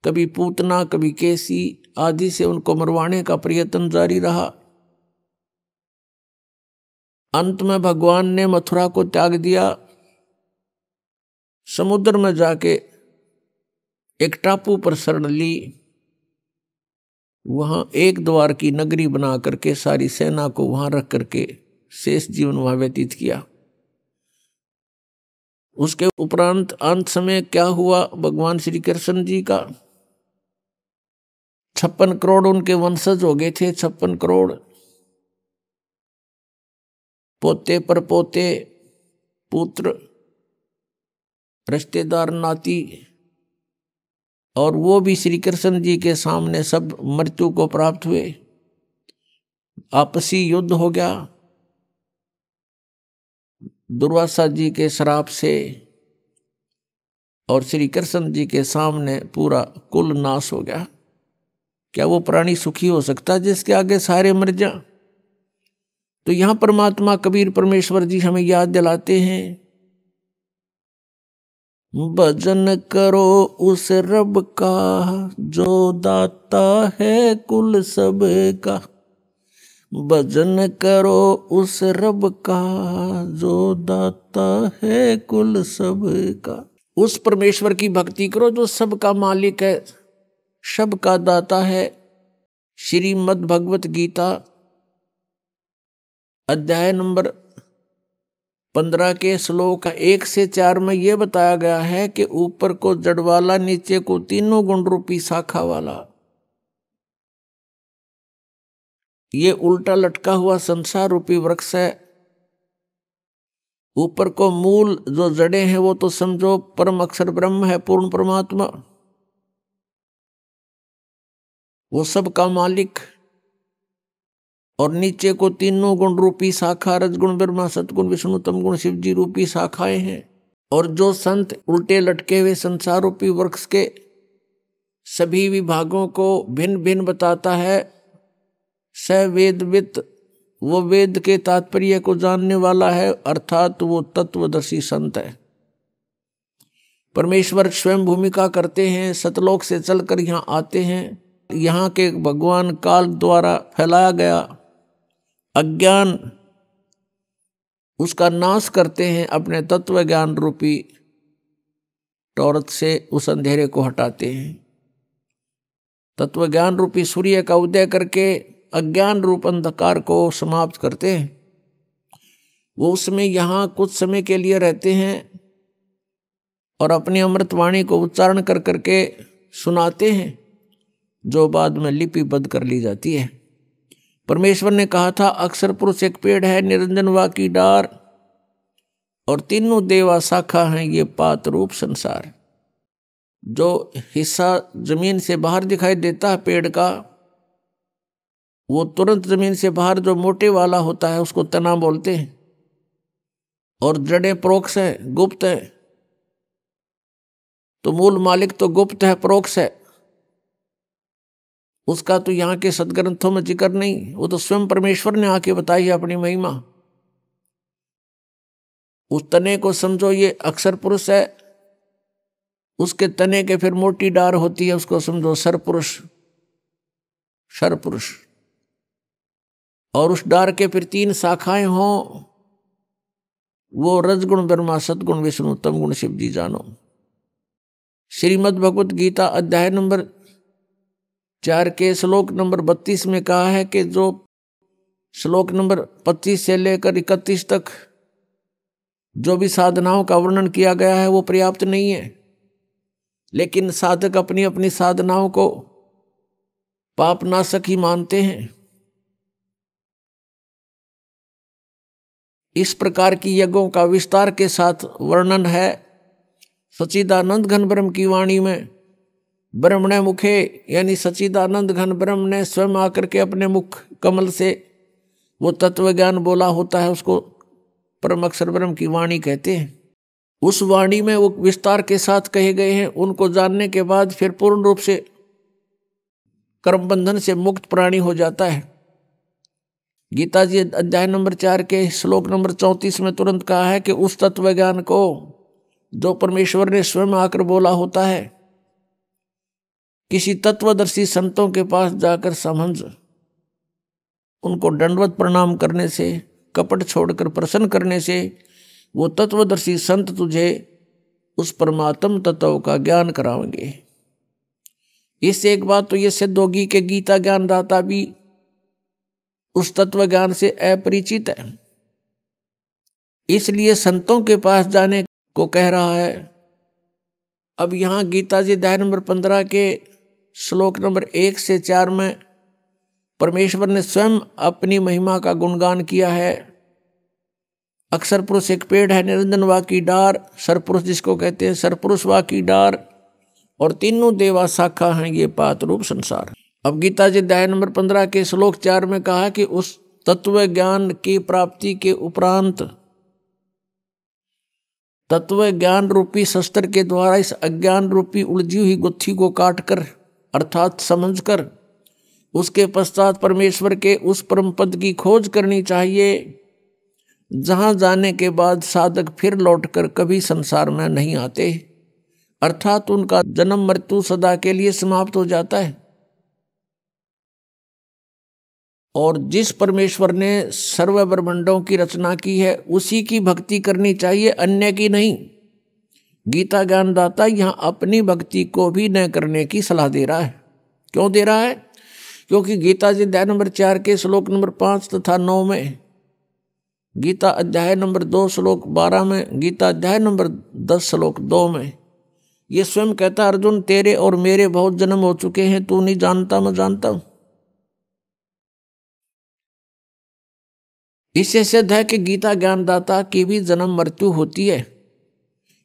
कभी पूतना, कभी केसी आदि से उनको मरवाने का प्रयत्न जारी रहा। अंत में भगवान ने मथुरा को त्याग दिया, समुद्र में जाके एक टापू पर शरण ली। वहां एक द्वार की नगरी बना करके सारी सेना को वहां रख करके शेष जीवन वहां व्यतीत किया। उसके उपरांत अंत समय क्या हुआ, भगवान श्री कृष्ण जी का 56 करोड़ उनके वंशज हो गए थे। 56 करोड़ पोते पर पोते, पुत्र, रिश्तेदार, नाती, और वो भी श्री कृष्ण जी के सामने सब मृत्यु को प्राप्त हुए। आपसी युद्ध हो गया दुर्वासा जी के श्राप से, और श्री कृष्ण जी के सामने पूरा कुल नाश हो गया। क्या वो प्राणी सुखी हो सकता है जिसके आगे सारे मर जा? तो यहां परमात्मा कबीर परमेश्वर जी हमें याद दिलाते हैं, भजन करो उस रब का जो दाता है कुल सब का। भजन करो उस रब का जो दाता है कुल सब का। उस परमेश्वर की भक्ति करो जो सबका मालिक है, सबका दाता है। श्रीमद् भगवत गीता अध्याय नंबर 15 के श्लोक 1 से 4 में यह बताया गया है कि ऊपर को जड़ वाला, नीचे को तीनों गुण रूपी शाखा वाला, ये उल्टा लटका हुआ संसार रूपी वृक्ष है। ऊपर को मूल जो जड़े हैं वो तो समझो परम अक्षर ब्रह्म है, पूर्ण परमात्मा, वो सब का मालिक। और नीचे को तीनों गुण रूपी शाखा, रजगुण ब्रह्मा, सतगुण विष्णु, तमगुण शिव जी रूपी शाखाएं हैं। और जो संत उल्टे लटके हुए संसार रूपी वृक्ष के सभी विभागों को भिन्न भिन्न बताता है, स वेदवित, वो वेद के तात्पर्य को जानने वाला है, अर्थात वो तत्वदर्शी संत है। परमेश्वर स्वयं भूमिका करते हैं, सतलोक से चलकर यहाँ आते हैं। यहाँ के भगवान काल द्वारा फैलाया गया अज्ञान, उसका नाश करते हैं, अपने तत्व ज्ञान रूपी टॉर्च से उस अंधेरे को हटाते हैं। तत्व ज्ञान रूपी सूर्य का उदय करके अज्ञान रूप अंधकार को समाप्त करते हैं। वो उसमें यहाँ कुछ समय के लिए रहते हैं और अपनी अमृतवाणी को उच्चारण कर करके सुनाते हैं, जो बाद में लिपिबद्ध कर ली जाती है। परमेश्वर ने कहा था, अक्षर पुरुष एक पेड़ है, निरंजन वा की डार, और तीनों देवा शाखा हैं, ये पात रूप संसार। जो हिस्सा जमीन से बाहर दिखाई देता है पेड़ का, वो तुरंत जमीन से बाहर जो मोटे वाला होता है उसको तना बोलते हैं। और जड़ें प्रोक्ष है, गुप्त है। तो मूल मालिक तो गुप्त है, प्रोक्ष है, उसका तो यहाँ के सदग्रंथों में जिक्र नहीं। वो तो स्वयं परमेश्वर ने आके बताई है अपनी महिमा। उस तने को समझो ये अक्षर पुरुष है, उसके तने के फिर मोटी डार होती है, उसको समझो सरपुरुष, सरपुरुष। और उस डार के फिर 3 शाखाएं हों, वो रजगुण ब्रह्मा, सतगुण विष्णु, तमगुण शिव जी जानो। श्रीमद् भगवत गीता अध्याय नंबर 4 के श्लोक नंबर 32 में कहा है कि जो श्लोक नंबर 25 से लेकर 31 तक जो भी साधनाओं का वर्णन किया गया है वो पर्याप्त नहीं है। लेकिन साधक अपनी अपनी साधनाओं को पापनाशक ही मानते हैं। इस प्रकार की यज्ञों का विस्तार के साथ वर्णन है सच्चिदानंद घन ब्रह्म की वाणी में। ब्रह्मणे मुखे यानी सच्चिदानंद घन ब्रह्म ने स्वयं आकर के अपने मुख कमल से वो तत्व ज्ञान बोला होता है, उसको परम अक्षर ब्रह्म की वाणी कहते हैं। उस वाणी में वो विस्तार के साथ कहे गए हैं। उनको जानने के बाद फिर पूर्ण रूप से कर्म बंधन से मुक्त प्राणी हो जाता है। गीता जी अध्याय नंबर 4 के श्लोक नंबर 34 में तुरंत कहा है कि उस तत्व ज्ञान को जो परमेश्वर ने स्वयं आकर बोला होता है, किसी तत्वदर्शी संतों के पास जाकर समझ उनको दंडवत प्रणाम करने से, कपट छोड़कर प्रसन्न करने से वो तत्वदर्शी संत तुझे उस परमात्म तत्व का ज्ञान कराएंगे। इससे एक बात तो ये सिद्ध होगी कि गीता ज्ञानदाता भी उस तत्व ज्ञान से अपरिचित है, इसलिए संतों के पास जाने को कह रहा है। अब यहाँ गीता जी अध्याय नंबर 15 के श्लोक नंबर 1 से 4 में परमेश्वर ने स्वयं अपनी महिमा का गुणगान किया है। अक्षर पुरुष एक पेड़ है, निरंजन वा की डार, सरपुरुष जिसको कहते हैं, सरपुरुष वा की डार, और तीनों देवा शाखा हैं ये पात रूप संसार। अब गीता जी अध्याय नंबर 15 के श्लोक 4 में कहा कि उस तत्व ज्ञान की प्राप्ति के उपरांत तत्व ज्ञान रूपी शस्त्र के द्वारा इस अज्ञान रूपी उलझी हुई गुत्थी को काटकर अर्थात समझकर उसके पश्चात परमेश्वर के उस परम पद की खोज करनी चाहिए, जहां जाने के बाद साधक फिर लौटकर कभी संसार में नहीं आते, अर्थात उनका जन्म मृत्यु सदा के लिए समाप्त हो जाता है। और जिस परमेश्वर ने सर्व ब्रह्मांडों की रचना की है उसी की भक्ति करनी चाहिए, अन्य की नहीं। गीता ज्ञानदाता यहाँ अपनी भक्ति को भी न करने की सलाह दे रहा है। क्यों दे रहा है? क्योंकि गीता जी अध्याय नंबर 4 के श्लोक नंबर 5 तथा 9 में, गीता अध्याय नंबर 2 श्लोक 12 में, गीता अध्याय नंबर 10 श्लोक 2 में ये स्वयं कहता, अर्जुन तेरे और मेरे बहुत जन्म हो चुके हैं, तू नहीं जानता मैं जानता हूं। इससे सिद्ध है कि गीता ज्ञानदाता की भी जन्म मृत्यु होती है।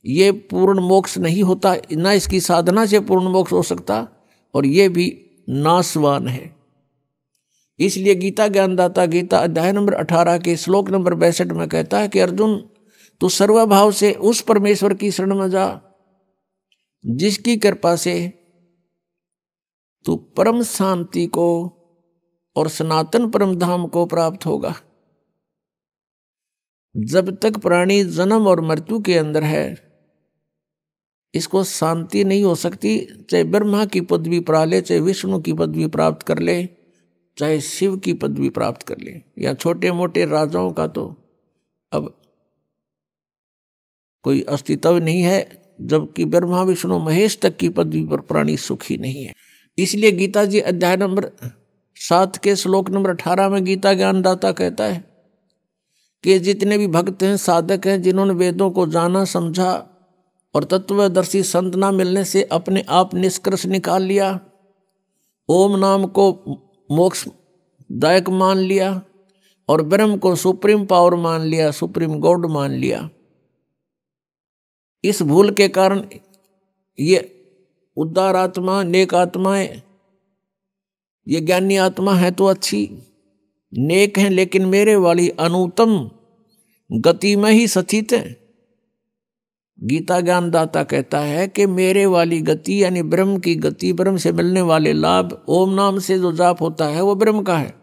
ये पूर्ण मोक्ष नहीं होता, ना इसकी साधना से पूर्ण मोक्ष हो सकता, और ये भी नाशवान है। इसलिए गीता ज्ञानदाता गीता अध्याय नंबर 18 के श्लोक नंबर 62 में कहता है कि अर्जुन तू सर्वभाव से उस परमेश्वर की शरण में जा जिसकी कृपा से तू परम शांति को और सनातन परम धाम को प्राप्त होगा। जब तक प्राणी जन्म और मृत्यु के अंदर है इसको शांति नहीं हो सकती, चाहे ब्रह्मा की पदवी पा ले, चाहे विष्णु की पदवी प्राप्त कर ले, चाहे शिव की पदवी प्राप्त कर ले, या छोटे मोटे राजाओं का तो अब कोई अस्तित्व नहीं है, जबकि ब्रह्मा विष्णु महेश तक की पदवी पर प्राणी सुखी नहीं है। इसलिए गीता जी अध्याय नंबर 7 के श्लोक नंबर 18 में गीता ज्ञानदाता कहता है कि जितने भी भक्त हैं, साधक हैं, जिन्होंने वेदों को जाना समझा और तत्वदर्शी संत ना मिलने से अपने आप निष्कर्ष निकाल लिया, ओम नाम को मोक्ष दायक मान लिया और ब्रह्म को सुप्रीम पावर मान लिया, सुप्रीम गॉड मान लिया। इस भूल के कारण ये उदार आत्मा, नेक आत्माएं, ये ज्ञानी आत्मा है तो अच्छी नेक हैं, लेकिन मेरे वाली अनुत्तम गति में ही स्थित है। गीता ज्ञानदाता कहता है कि मेरे वाली गति यानी ब्रह्म की गति, ब्रह्म से मिलने वाले लाभ, ओम नाम से जो जाप होता है वो ब्रह्म का है,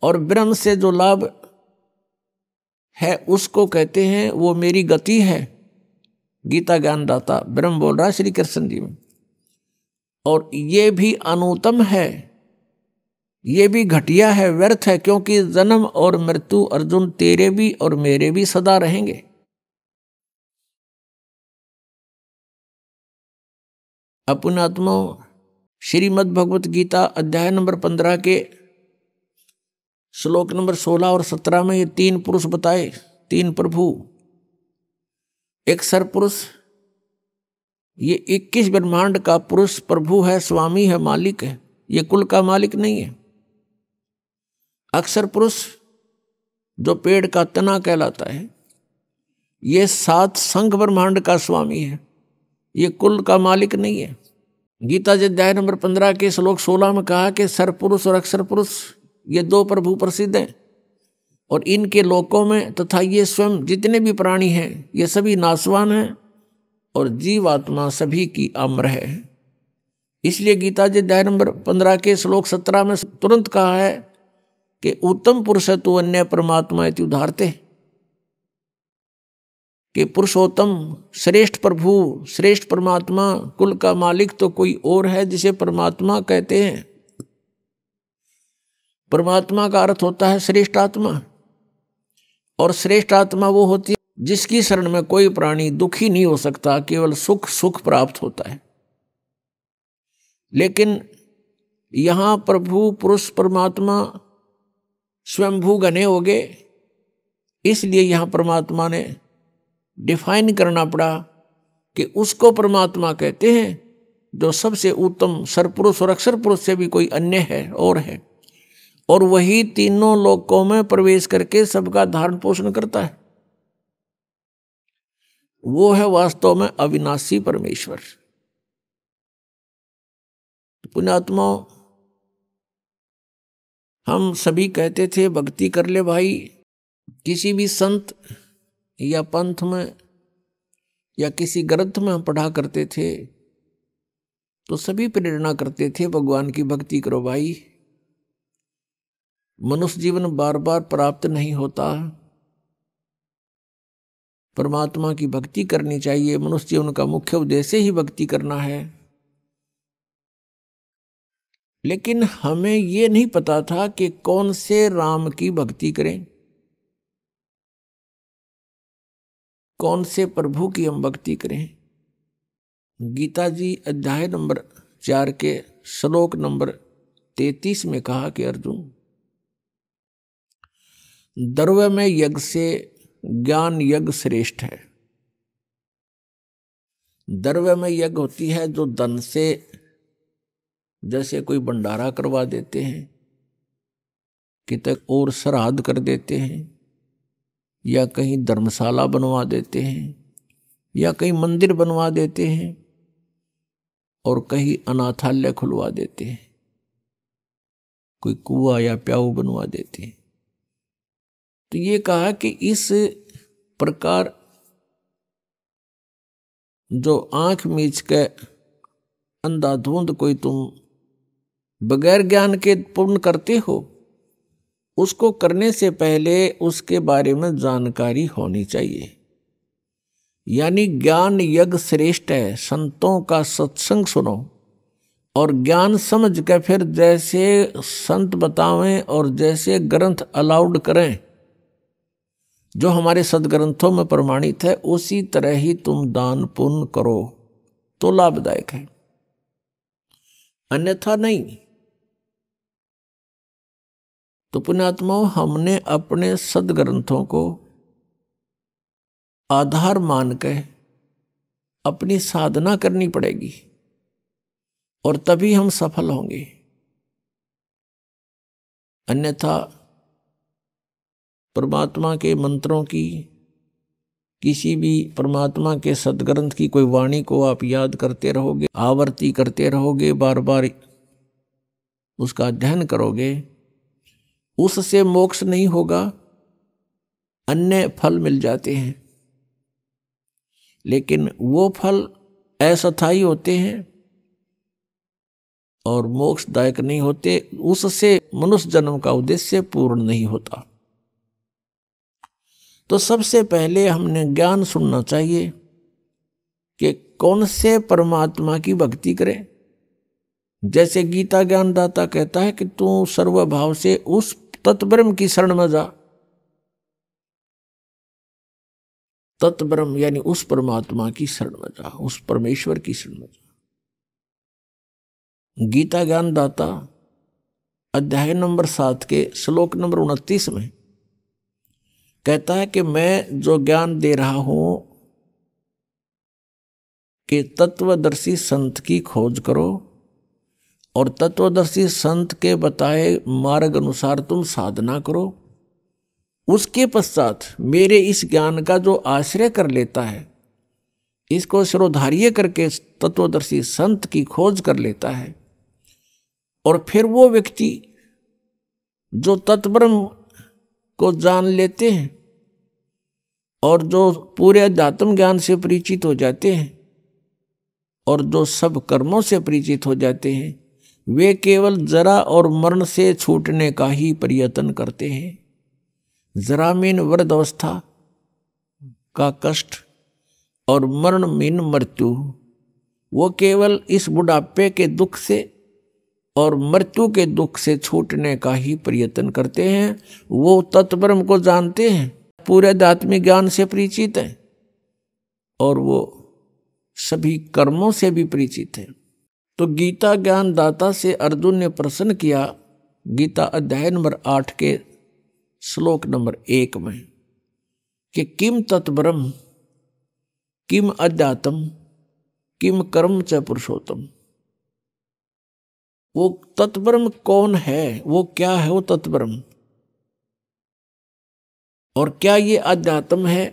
और ब्रह्म से जो लाभ है उसको कहते हैं वो मेरी गति है। गीता ज्ञानदाता ब्रह्म बोल रहा है श्री कृष्ण जी में, और ये भी अनुत्तम है, ये भी घटिया है, व्यर्थ है, क्योंकि जन्म और मृत्यु अर्जुन तेरे भी और मेरे भी सदा रहेंगे। अपने आत्माओं, श्रीमद् भगवत गीता अध्याय नंबर 15 के श्लोक नंबर 16 और 17 में ये 3 पुरुष बताए, 3 प्रभु। एक सरपुरुष, ये 21 ब्रह्मांड का पुरुष प्रभु है, स्वामी है, मालिक है, ये कुल का मालिक नहीं है। अक्षर पुरुष जो पेड़ का तना कहलाता है, ये 7 संघ ब्रह्मांड का स्वामी है, ये कुल का मालिक नहीं है। गीता जी अध्याय नंबर 15 के श्लोक 16 में कहा कि सरपुरुष और अक्षर पुरुष ये 2 प्रभु प्रसिद्ध हैं, और इनके लोकों में तथा ये स्वयं जितने भी प्राणी हैं ये सभी नाशवान हैं, और जीवात्मा सभी की अमर है। इसलिए गीता जी अध्याय नंबर 15 के श्लोक 17 में तुरंत कहा है कि उत्तम पुरुष तो अन्य परमात्मा इति उदाहरते, कि पुरुषोत्तम श्रेष्ठ प्रभु श्रेष्ठ परमात्मा कुल का मालिक तो कोई और है जिसे परमात्मा कहते हैं। परमात्मा का अर्थ होता है श्रेष्ठ आत्मा, और श्रेष्ठ आत्मा वो होती है जिसकी शरण में कोई प्राणी दुखी नहीं हो सकता, केवल सुख सुख प्राप्त होता है। लेकिन यहां प्रभु पुरुष परमात्मा स्वयंभू घने हो गए, इसलिए यहां परमात्मा ने डिफाइन करना पड़ा कि उसको परमात्मा कहते हैं जो सबसे उत्तम सरपुरुष और अक्षर पुरुष से भी कोई अन्य है और है, और वही तीनों लोकों में प्रवेश करके सबका धारण पोषण करता है। वो है वास्तव में अविनाशी परमेश्वर। पुण्यात्माओं, हम सभी कहते थे भक्ति कर ले भाई, किसी भी संत या पंथ में या किसी ग्रंथ में हम पढ़ा करते थे तो सभी प्रेरणा करते थे भगवान की भक्ति करो भाई। मनुष्य जीवन बार बार प्राप्त नहीं होता, परमात्मा की भक्ति करनी चाहिए। मनुष्य जीवन का मुख्य उद्देश्य ही भक्ति करना है। लेकिन हमें ये नहीं पता था कि कौन से राम की भक्ति करें, कौन से प्रभु की हम भक्ति करें। गीता जी अध्याय नंबर 4 के श्लोक नंबर 33 में कहा कि अर्जुन, द्रव्य में यज्ञ से ज्ञान यज्ञ श्रेष्ठ है। द्रव्य में यज्ञ होती है जो धन से, जैसे कोई भंडारा करवा देते हैं, कितने और श्राद्ध कर देते हैं, या कहीं धर्मशाला बनवा देते हैं, या कहीं मंदिर बनवा देते हैं, और कहीं अनाथालय खुलवा देते हैं, कोई कुआं या प्याऊ बनवा देते हैं। तो ये कहा कि इस प्रकार जो आंख मीच के अंधाधुंध कोई तुम बगैर ज्ञान के पूर्ण करते हो, उसको करने से पहले उसके बारे में जानकारी होनी चाहिए। यानी ज्ञान यज्ञ श्रेष्ठ है। संतों का सत्संग सुनो और ज्ञान समझ के फिर जैसे संत बतावें और जैसे ग्रंथ अलाउड करें, जो हमारे सदग्रंथों में प्रमाणित है, उसी तरह ही तुम दान पुण्य करो तो लाभदायक है, अन्यथा नहीं। तो पुण्यात्माओं, हमने अपने सदग्रंथों को आधार मान के अपनी साधना करनी पड़ेगी, और तभी हम सफल होंगे। अन्यथा परमात्मा के मंत्रों की, किसी भी परमात्मा के सदग्रंथ की कोई वाणी को आप याद करते रहोगे, आवर्ती करते रहोगे, बार बार उसका अध्ययन करोगे, उससे मोक्ष नहीं होगा, अन्य फल मिल जाते हैं। लेकिन वो फल अस्थायी होते हैं और मोक्षदायक नहीं होते, उससे मनुष्य जन्म का उद्देश्य पूर्ण नहीं होता। तो सबसे पहले हमने ज्ञान सुनना चाहिए कि कौन से परमात्मा की भक्ति करें। जैसे गीता ज्ञानदाता कहता है कि तू सर्वभाव से उस तत्ब्रह्म की शरण में जा। तत्ब्रह्म यानी उस परमात्मा की शरण में जा, उस परमेश्वर की शरण में जा। गीता ज्ञानदाता अध्याय नंबर 7 के श्लोक नंबर 29 में कहता है कि मैं जो ज्ञान दे रहा हूं कि तत्वदर्शी संत की खोज करो और तत्वदर्शी संत के बताए मार्ग अनुसार तुम साधना करो, उसके पश्चात मेरे इस ज्ञान का जो आश्रय कर लेता है, इसको शिरोधार्य करके तत्वदर्शी संत की खोज कर लेता है, और फिर वो व्यक्ति जो तत्ब्रह्म को जान लेते हैं और जो पूरे अध्यात्म ज्ञान से परिचित हो जाते हैं और जो सब कर्मों से परिचित हो जाते हैं, वे केवल जरा और मरण से छूटने का ही प्रयत्न करते हैं। जरा मीन वृद्ध अवस्था का कष्ट और मरण मीन मृत्यु, वो केवल इस बुढ़ापे के दुख से और मृत्यु के दुख से छूटने का ही प्रयत्न करते हैं। वो तत्ब्रह्म को जानते हैं, पूरे आध्यात्मिक ज्ञान से परिचित हैं और वो सभी कर्मों से भी परिचित है। तो गीता ज्ञान दाता से अर्जुन ने प्रश्न किया, गीता अध्याय नंबर 8 के श्लोक नंबर 1 में, कि किम तत्ब्रह्म किम अध्यात्म किम कर्म च पुरुषोत्तम। वो तत्ब्रह्म कौन है, वो क्या है वो तत्ब्रह्म, और क्या ये अध्यात्म है,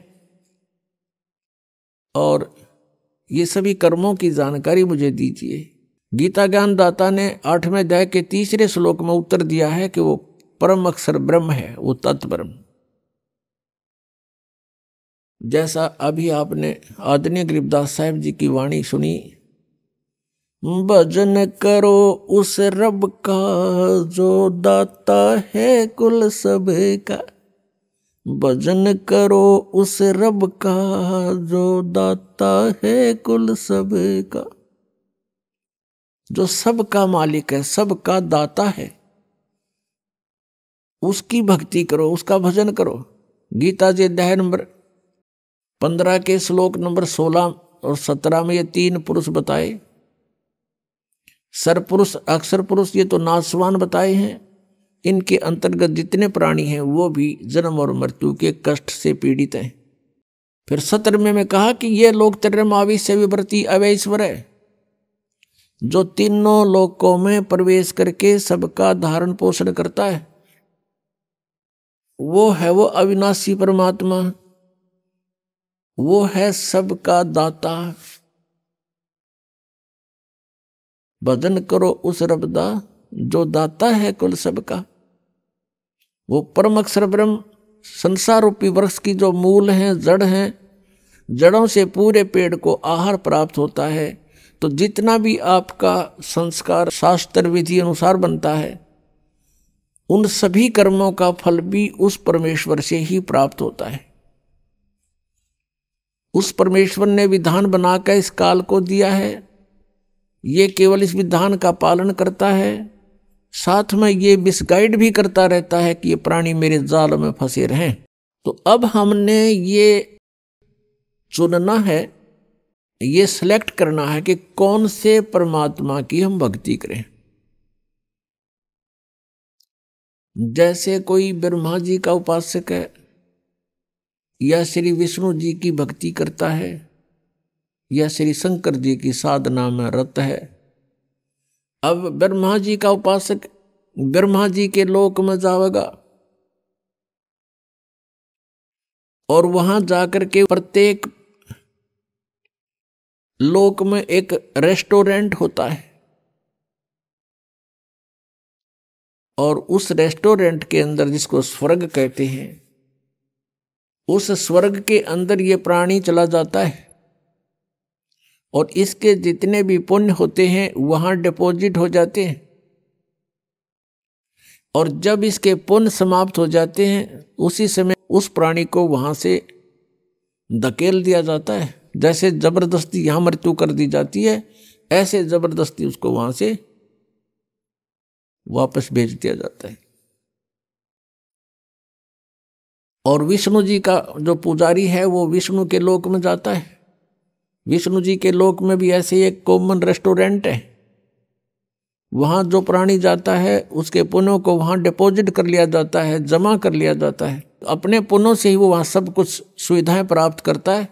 और ये सभी कर्मों की जानकारी मुझे दीजिए। गीता ज्ञान दाता ने 8वें अध्याय के 3रे श्लोक में उत्तर दिया है कि वो परम अक्षर ब्रह्म है, वो तत्ब्रह्म। जैसा अभी आपने आदरणीय गरीबदास साहब जी की वाणी सुनी, भजन करो उस रब का जो दाता है कुल सब का, भजन करो उस रब का जो दाता है कुल सब का। जो सबका मालिक है, सबका दाता है, उसकी भक्ति करो, उसका भजन करो। गीता जी अध्याय नंबर 15 के श्लोक नंबर 16 और 17 में ये 3 पुरुष बताए। सरपुरुष, अक्षर पुरुष, ये तो नाशवान बताए हैं। इनके अंतर्गत जितने प्राणी हैं वो भी जन्म और मृत्यु के कष्ट से पीड़ित हैं। फिर 17वें में कहा कि ये लोग त्रयमाविश्य विवर्ती अवैश्वर है, जो तीनों लोकों में प्रवेश करके सबका धारण पोषण करता है। वो है वो अविनाशी परमात्मा, वो है सबका दाता। भजन करो उस रब दा जो दाता है कुल सबका। वो परम अक्षर ब्रह्म संसार रूपी वृक्ष की जो मूल हैं, जड़ हैं, जड़ों से पूरे पेड़ को आहार प्राप्त होता है। तो जितना भी आपका संस्कार शास्त्र विधि अनुसार बनता है, उन सभी कर्मों का फल भी उस परमेश्वर से ही प्राप्त होता है। उस परमेश्वर ने विधान बनाकर इस काल को दिया है, ये केवल इस विधान का पालन करता है, साथ में ये मिसगाइड भी करता रहता है कि ये प्राणी मेरे जाल में फंसे रहें। तो अब हमने ये चुनना है, ये सिलेक्ट करना है कि कौन से परमात्मा की हम भक्ति करें। जैसे कोई ब्रह्मा जी का उपासक है या श्री विष्णु जी की भक्ति करता है या श्री शंकर जी की साधना में रत है। अब ब्रह्मा जी का उपासक ब्रह्मा जी के लोक में जाएगा और वहां जाकर के प्रत्येक लोक में एक रेस्टोरेंट होता है और उस रेस्टोरेंट के अंदर, जिसको स्वर्ग कहते हैं, उस स्वर्ग के अंदर ये प्राणी चला जाता है और इसके जितने भी पुण्य होते हैं वहां डिपॉजिट हो जाते हैं। और जब इसके पुण्य समाप्त हो जाते हैं उसी समय उस प्राणी को वहां से धकेल दिया जाता है। जैसे जबरदस्ती यहां मृत्यु कर दी जाती है, ऐसे जबरदस्ती उसको वहां से वापस भेज दिया जाता है। और विष्णु जी का जो पुजारी है वो विष्णु के लोक में जाता है। विष्णु जी के लोक में भी ऐसे एक कॉमन रेस्टोरेंट है, वहां जो प्राणी जाता है उसके पुण्यों को वहां डिपॉजिट कर लिया जाता है, जमा कर लिया जाता है। अपने पुण्यों से ही वो वहां सब कुछ सुविधाएं प्राप्त करता है।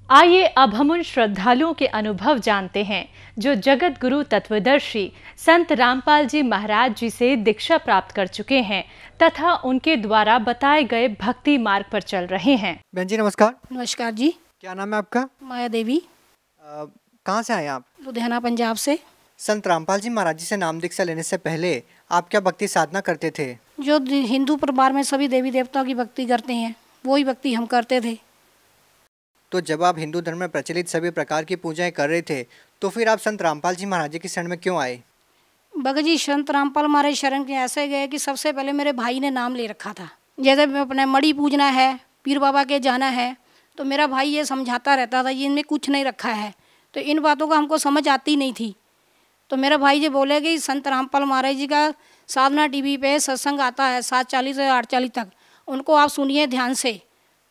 आइए अब हम उन श्रद्धालुओं के अनुभव जानते हैं जो जगत गुरु तत्वदर्शी संत रामपाल जी महाराज जी से दीक्षा प्राप्त कर चुके हैं तथा उनके द्वारा बताए गए भक्ति मार्ग पर चल रहे हैं। बहन जी नमस्कार। नमस्कार जी। क्या नाम है आपका? माया देवी। कहाँ से आए आप? लुधियाना पंजाब से। संत रामपाल जी महाराज जी से नाम दीक्षा लेने से पहले आप क्या भक्ति साधना करते थे? जो हिंदू परिवार में सभी देवी देवताओं की भक्ति करते हैं वही भक्ति हम करते थे। तो जब आप हिंदू धर्म में प्रचलित सभी प्रकार की पूजाएं कर रहे थे तो फिर आप संत रामपाल जी महाराज जी की शरण में क्यों आए? भगत जी संत रामपाल महाराज शरण के ऐसे गए कि सबसे पहले मेरे भाई ने नाम ले रखा था, जैसे अपने मड़ी पूजना है, पीर बाबा के जाना है, तो मेरा भाई ये समझाता रहता था ये इनमें कुछ नहीं रखा है, तो इन बातों का हमको समझ आती नहीं थी। तो मेरा भाई जी बोले कि संत रामपाल महाराज जी का साधना टीवी पे सत्संग आता है 7:40 से 8:40 तक, उनको आप सुनिए ध्यान से।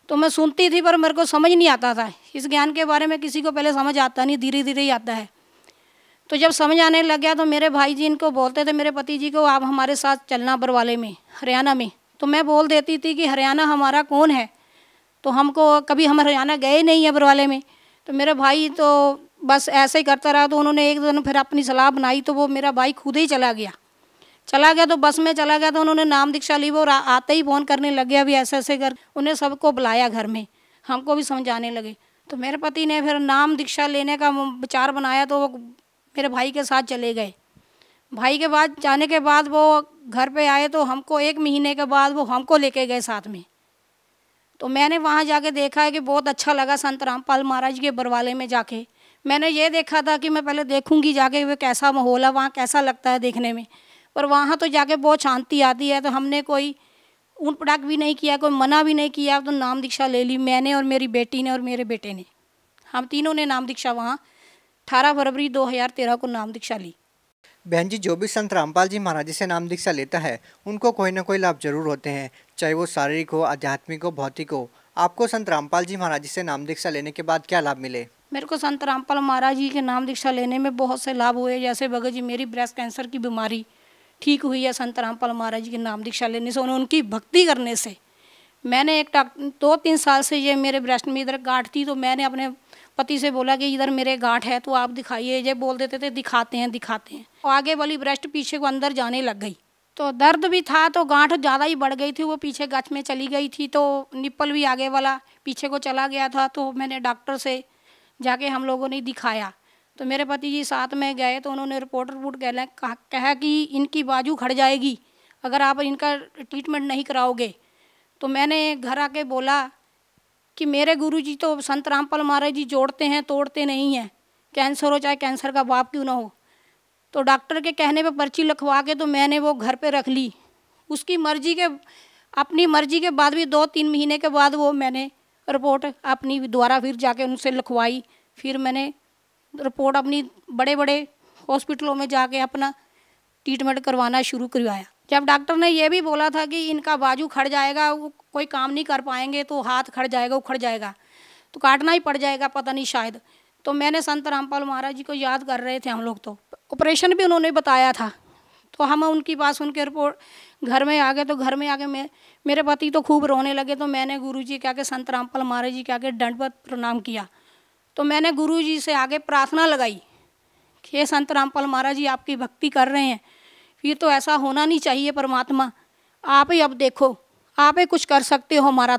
तो मैं सुनती थी पर मेरे को समझ नहीं आता था। इस ज्ञान के बारे में किसी को पहले समझ आता नहीं, धीरे धीरे ही आता है। तो जब समझ आने लग गया तो मेरे भाई जी इनको बोलते थे, मेरे पति जी को, आप हमारे साथ चलना बरवाले में, हरियाणा में। तो मैं बोल देती थी कि हरियाणा हमारा कौन है, तो हमको कभी हम हरियाणा गए नहीं है बरवाले में। तो मेरे भाई तो बस ऐसे ही करता रहा। तो उन्होंने एक दिन फिर अपनी सलाह बनाई तो वो मेरा भाई खुद ही चला गया तो बस में चला गया। तो उन्होंने नाम दीक्षा ली। वो आते ही फ़ोन करने लग गया, अभी ऐसे ऐसे कर। उन्हें सबको बुलाया घर में, हमको भी समझाने लगे। तो मेरे पति ने फिर नाम दीक्षा लेने का विचार बनाया तो वो मेरे भाई के साथ चले गए। भाई के बाद जाने के बाद वो घर पे आए तो हमको 1 महीने के बाद वो हमको लेके गए साथ में। तो मैंने वहाँ जाके देखा है कि बहुत अच्छा लगा संत रामपाल महाराज के बरवाले में जाके। मैंने ये देखा था कि मैं पहले देखूंगी जाके वे कैसा माहौल है, वहाँ कैसा लगता है देखने में, पर वहाँ तो जाके बहुत शांति आती है। तो हमने कोई ऊट पटाक भी नहीं किया, कोई मना भी नहीं किया, तो नाम दीक्षा ले ली मैंने और मेरी बेटी ने और मेरे बेटे ने। हम तीनों ने नाम दीक्षा वहाँ 18 फरवरी 2013 को नाम दीक्षा ली। बहन जी, जो भी संत रामपाल जी महाराज जी से नाम दीक्षा लेता है उनको कोई ना कोई लाभ जरूर होते हैं, चाहे वो शारीरिक हो, आध्यात्मिक हो, भौतिक हो। आपको संत रामपाल जी महाराज जी से नाम दीक्षा लेने के बाद क्या लाभ मिले? मेरे को संत रामपाल महाराज जी के नाम दीक्षा लेने में बहुत से लाभ हुए। जैसे भगत जी मेरी ब्रेस्ट कैंसर की बीमारी ठीक हुई है संत रामपाल महाराज जी के नाम दीक्षा लेने से, उनकी भक्ति करने से। मैंने 2-3 साल से ये मेरे ब्रेस्ट में इधर गांठ थी, तो मैंने अपने पति से बोला कि इधर मेरे गांठ है तो आप दिखाइए। ये बोल देते थे दिखाते हैं। तो आगे वाली ब्रेस्ट पीछे को अंदर जाने लग गई, तो दर्द भी था, तो गांठ ज़्यादा ही बढ़ गई थी, वो पीछे गच में चली गई थी, तो निप्पल भी आगे वाला पीछे को चला गया था। तो मैंने डॉक्टर से जाके हम लोगों ने दिखाया। तो मेरे पति जी साथ में गए तो उन्होंने रिपोर्ट कहा कि इनकी बाजू खड़ जाएगी अगर आप इनका ट्रीटमेंट नहीं कराओगे। तो मैंने घर आके बोला कि मेरे गुरुजी तो संत रामपाल महाराज जी जोड़ते हैं, तोड़ते नहीं हैं, कैंसर हो चाहे कैंसर का बाप क्यों ना हो। तो डॉक्टर के कहने पे पर्ची लिखवा के तो मैंने वो घर पे रख ली। उसकी मर्जी के, अपनी मर्जी के बाद भी 2-3 महीने के बाद वो मैंने रिपोर्ट अपनी दोबारा फिर जाके उनसे लिखवाई। फिर मैंने रिपोर्ट अपनी बड़े बड़े हॉस्पिटलों में जाके अपना ट्रीटमेंट करवाना शुरू करवाया। जब डॉक्टर ने ये भी बोला था कि इनका बाजू खड़ जाएगा, वो कोई काम नहीं कर पाएंगे, तो हाथ खड़ जाएगा, उखड़ जाएगा, तो काटना ही पड़ जाएगा, पता नहीं शायद। तो मैंने संत रामपाल महाराज जी को याद कर रहे थे हम लोग। तो ऑपरेशन भी उन्होंने बताया था। तो हम उनके पास उनके रिपोर्ट घर में आ गए। तो घर में आके मेरे पति तो खूब रोने लगे। तो मैंने गुरुजी के आके संत रामपाल महाराज जी के आके दंडवत प्रणाम किया। तो मैंने गुरुजी से आगे प्रार्थना लगाई कि हे संत रामपाल महाराज जी, आपकी भक्ति कर रहे हैं, फिर तो ऐसा होना नहीं चाहिए। परमात्मा आप ही अब देखो, आप ही कुछ कर सकते हो, हमारा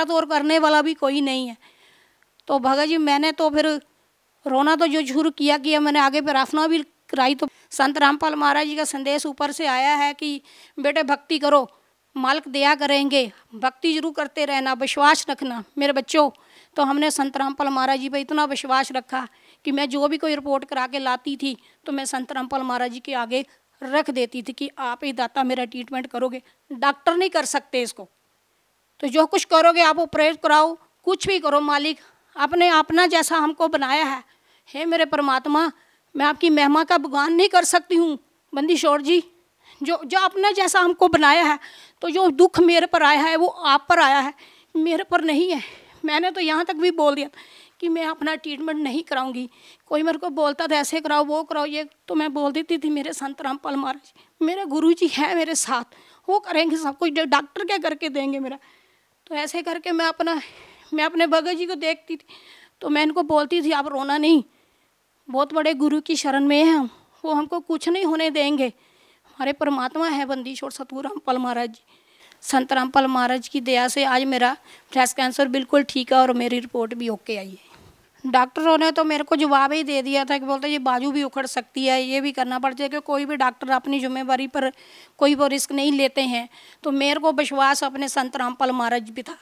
तो और करने वाला भी कोई नहीं है। तो भगत जी मैंने तो फिर रोना तो जो शुरू किया मैंने आगे प्रार्थना भी कराई। तो संत रामपाल महाराज जी का संदेश ऊपर से आया है कि बेटे भक्ति करो, मालिक दया करेंगे, भक्ति जरूर करते रहना, विश्वास रखना मेरे बच्चों। तो हमने संत रामपाल महाराज जी पे इतना विश्वास रखा कि मैं जो भी कोई रिपोर्ट करा के लाती थी तो मैं संत रामपाल महाराज जी के आगे रख देती थी कि आप ही दाता मेरा ट्रीटमेंट करोगे, डॉक्टर नहीं कर सकते इसको, तो जो कुछ करोगे आप ऑपरेट कराओ, कुछ भी करो, मालिक आपने अपना जैसा हमको बनाया है। हे मेरे परमात्मा, मैं आपकी महिमा का बगान नहीं कर सकती हूँ बंदी शोर जी, जो अपना जैसा हमको बनाया है। तो जो दुख मेरे पर आया है वो आप पर आया है, मेरे पर नहीं है। मैंने तो यहाँ तक भी बोल दिया कि मैं अपना ट्रीटमेंट नहीं कराऊंगी। कोई मेरे को बोलता था ऐसे कराओ वो कराओ ये, तो मैं बोल देती थी मेरे संत रामपाल महाराज मेरे गुरुजी हैं मेरे साथ, वो करेंगे सब कुछ, डॉक्टर क्या करके देंगे मेरा। तो ऐसे करके मैं अपने भगत जी को देखती थी। तो मैं इनको बोलती थी आप रोना नहीं, बहुत बड़े गुरु की शरण में है हम, वो हमको कुछ नहीं होने देंगे। हमारे परमात्मा है बंदीछोड़ सतगुरु रामपाल महाराज जी। संत रामपाल महाराज की दया से आज मेरा ब्रेस्ट कैंसर बिल्कुल ठीक है और मेरी रिपोर्ट भी ओके आई है। डॉक्टरों ने तो मेरे को जवाब ही दे दिया था कि बोलते ये बाजू भी उखड़ सकती है, ये भी करना पड़ता है, कि कोई भी डॉक्टर अपनी जिम्मेवारी पर कोई वो रिस्क नहीं लेते हैं। तो मेरे को विश्वास अपने संत रामपाल महाराज भी था,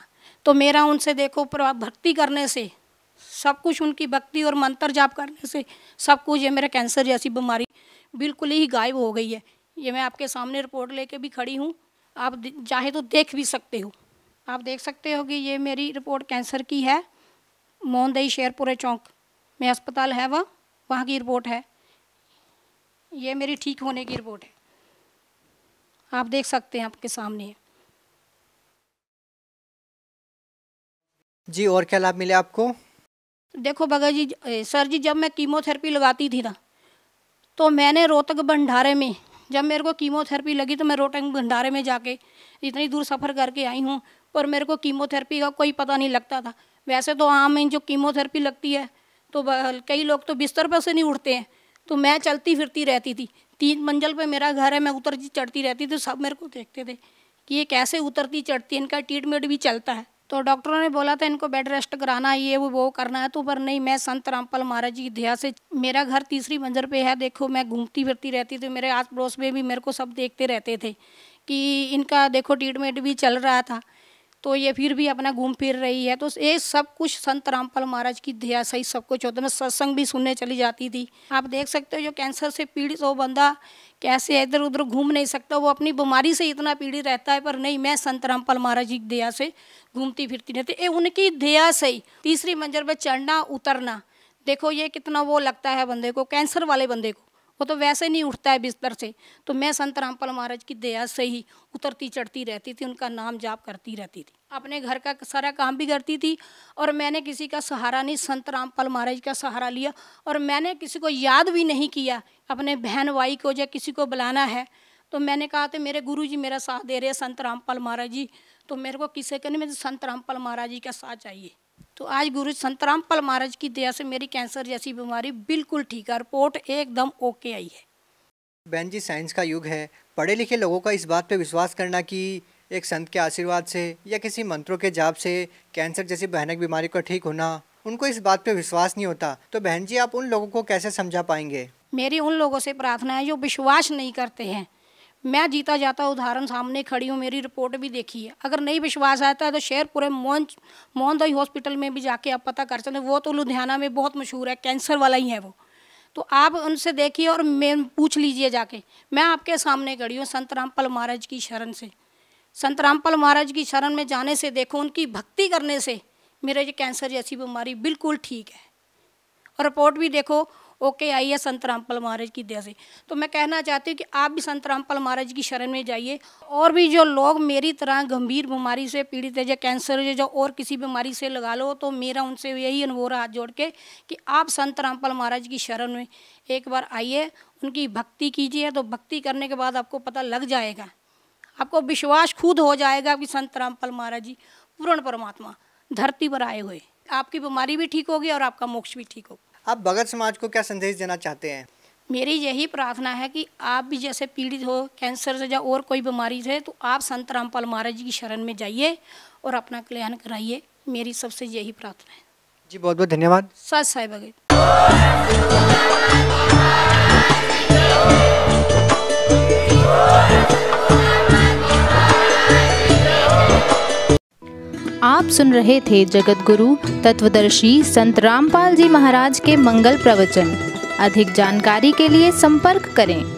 तो मेरा उनसे देखो भक्ति करने से सब कुछ, उनकी भक्ति और मंत्र जाप करने से सब कुछ, ये मेरा कैंसर जैसी बीमारी बिल्कुल ही गायब हो गई है। ये मैं आपके सामने रिपोर्ट लेके भी खड़ी हूँ, आप चाहे तो देख भी सकते हो। आप देख सकते हो कि ये मेरी रिपोर्ट कैंसर की है, मोहनदई शेरपुरे चौक में अस्पताल है वहाँ की रिपोर्ट है। ये मेरी ठीक होने की रिपोर्ट है, आप देख सकते हैं आपके सामने है। जी और क्या लाभ मिले आपको? देखो भगत जी, सर जी जब मैं कीमोथेरेपी लगाती थी ना, तो मैंने रोहतक भंडारे में जब मेरे को कीमोथेरेपी लगी तो मैं रोहतक भंडारे में जाके इतनी दूर सफ़र करके आई हूँ, पर मेरे को कीमोथेरेपी का कोई पता नहीं लगता था। वैसे तो आम जो कीमोथेरेपी लगती है तो कई लोग तो बिस्तर पर से नहीं उठते हैं, तो मैं चलती फिरती रहती थी। 3 मंजिल पे मेरा घर है, मैं उतरती चढ़ती रहती थी। सब मेरे को देखते थे कि ये कैसे उतरती चढ़ती है, इनका ट्रीटमेंट भी चलता है। तो डॉक्टरों ने बोला था इनको बेड रेस्ट कराना है, ये वो करना है, तो पर नहीं, मैं संत रामपाल महाराज जी की दया से, मेरा घर 3री मंजिल पे है। देखो मैं घूमती फिरती रहती थी, मेरे आस पड़ोस में भी मेरे को सब देखते रहते थे कि इनका देखो ट्रीटमेंट भी चल रहा था, तो ये फिर भी अपना घूम फिर रही है। तो ये सब कुछ संत रामपाल महाराज की दया से ही सब कुछ होता है। मैं सत्संग भी सुनने चली जाती थी। आप देख सकते हो जो कैंसर से पीड़ित हो बंदा कैसे इधर उधर घूम नहीं सकता, वो अपनी बीमारी से इतना पीड़ित रहता है, पर नहीं, मैं संत रामपाल महाराज जी की दया से घूमती फिरती रहती। ये उनकी दया से ही 3री मंजिल पर चढ़ना उतरना, देखो ये कितना वो लगता है बंदे को, कैंसर वाले बंदे को, वो तो वैसे नहीं उठता है बिस्तर से। तो मैं संत रामपाल महाराज की दया से ही उतरती चढ़ती रहती थी, उनका नाम जाप करती रहती थी, अपने घर का सारा काम भी करती थी। और मैंने किसी का सहारा नहीं, संत रामपाल महाराज का सहारा लिया। और मैंने किसी को याद भी नहीं किया, अपने बहन भाई को या किसी को बुलाना है तो मैंने कहा था मेरे गुरु जी मेरा साथ दे रहे हैं संत रामपाल महाराज जी, तो मेरे को किसी का नहीं, मुझे संत रामपाल महाराज जी का साथ चाहिए। तो आज गुरु संत रामपाल महाराज की दया से मेरी कैंसर जैसी बीमारी बिल्कुल ठीक है, रिपोर्ट एकदम ओके आई है। बहन जी, साइंस का युग है, पढ़े लिखे लोगों का इस बात पे विश्वास करना कि एक संत के आशीर्वाद से या किसी मंत्रों के जाप से कैंसर जैसी भयानक बीमारी का ठीक होना, उनको इस बात पे विश्वास नहीं होता। तो बहन जी आप उन लोगों को कैसे समझा पाएंगे? मेरी उन लोगों से प्रार्थना है जो विश्वास नहीं करते हैं। मैं जीता जाता उदाहरण सामने खड़ी हूँ, मेरी रिपोर्ट भी देखी है। अगर नहीं विश्वास आता है तो शेरपुरे मोहनदई हॉस्पिटल में भी जाके आप पता कर सकते हैं, वो तो लुधियाना में बहुत मशहूर है, कैंसर वाला ही है वो। तो आप उनसे देखिए और मैं पूछ लीजिए जाके। मैं आपके सामने खड़ी हूँ संत रामपाल महाराज की शरण से। संत रामपाल महाराज की शरण में जाने से देखो, उनकी भक्ति करने से मेरे ये कैंसर जैसी बीमारी बिल्कुल ठीक है और रिपोर्ट भी देखो ओके आई है संत रामपाल महाराज की दया से। तो मैं कहना चाहती हूँ कि आप भी संत रामपाल महाराज की शरण में जाइए। और भी जो लोग मेरी तरह गंभीर बीमारी से पीड़ित है, या कैंसर या जो और किसी बीमारी से लगा लो, तो मेरा उनसे यही अनुभव हाथ जोड़ के कि आप संत रामपाल महाराज की शरण में एक बार आइए, उनकी भक्ति कीजिए। तो भक्ति करने के बाद आपको पता लग जाएगा, आपको विश्वास खुद हो जाएगा कि संत रामपाल महाराज जी पूर्ण परमात्मा धरती पर आए हुए, आपकी बीमारी भी ठीक होगी और आपका मोक्ष भी ठीक होगा। आप भगत समाज को क्या संदेश देना चाहते हैं? मेरी यही प्रार्थना है कि आप भी जैसे पीड़ित हो कैंसर से या और कोई बीमारी से, तो आप संत रामपाल महाराज जी की शरण में जाइए और अपना कल्याण कराइए। मेरी सबसे यही प्रार्थना है। जी बहुत बहुत धन्यवाद। सत साई भगत। आप सुन रहे थे जगत गुरु तत्वदर्शी संत रामपाल जी महाराज के मंगल प्रवचन। अधिक जानकारी के लिए संपर्क करें।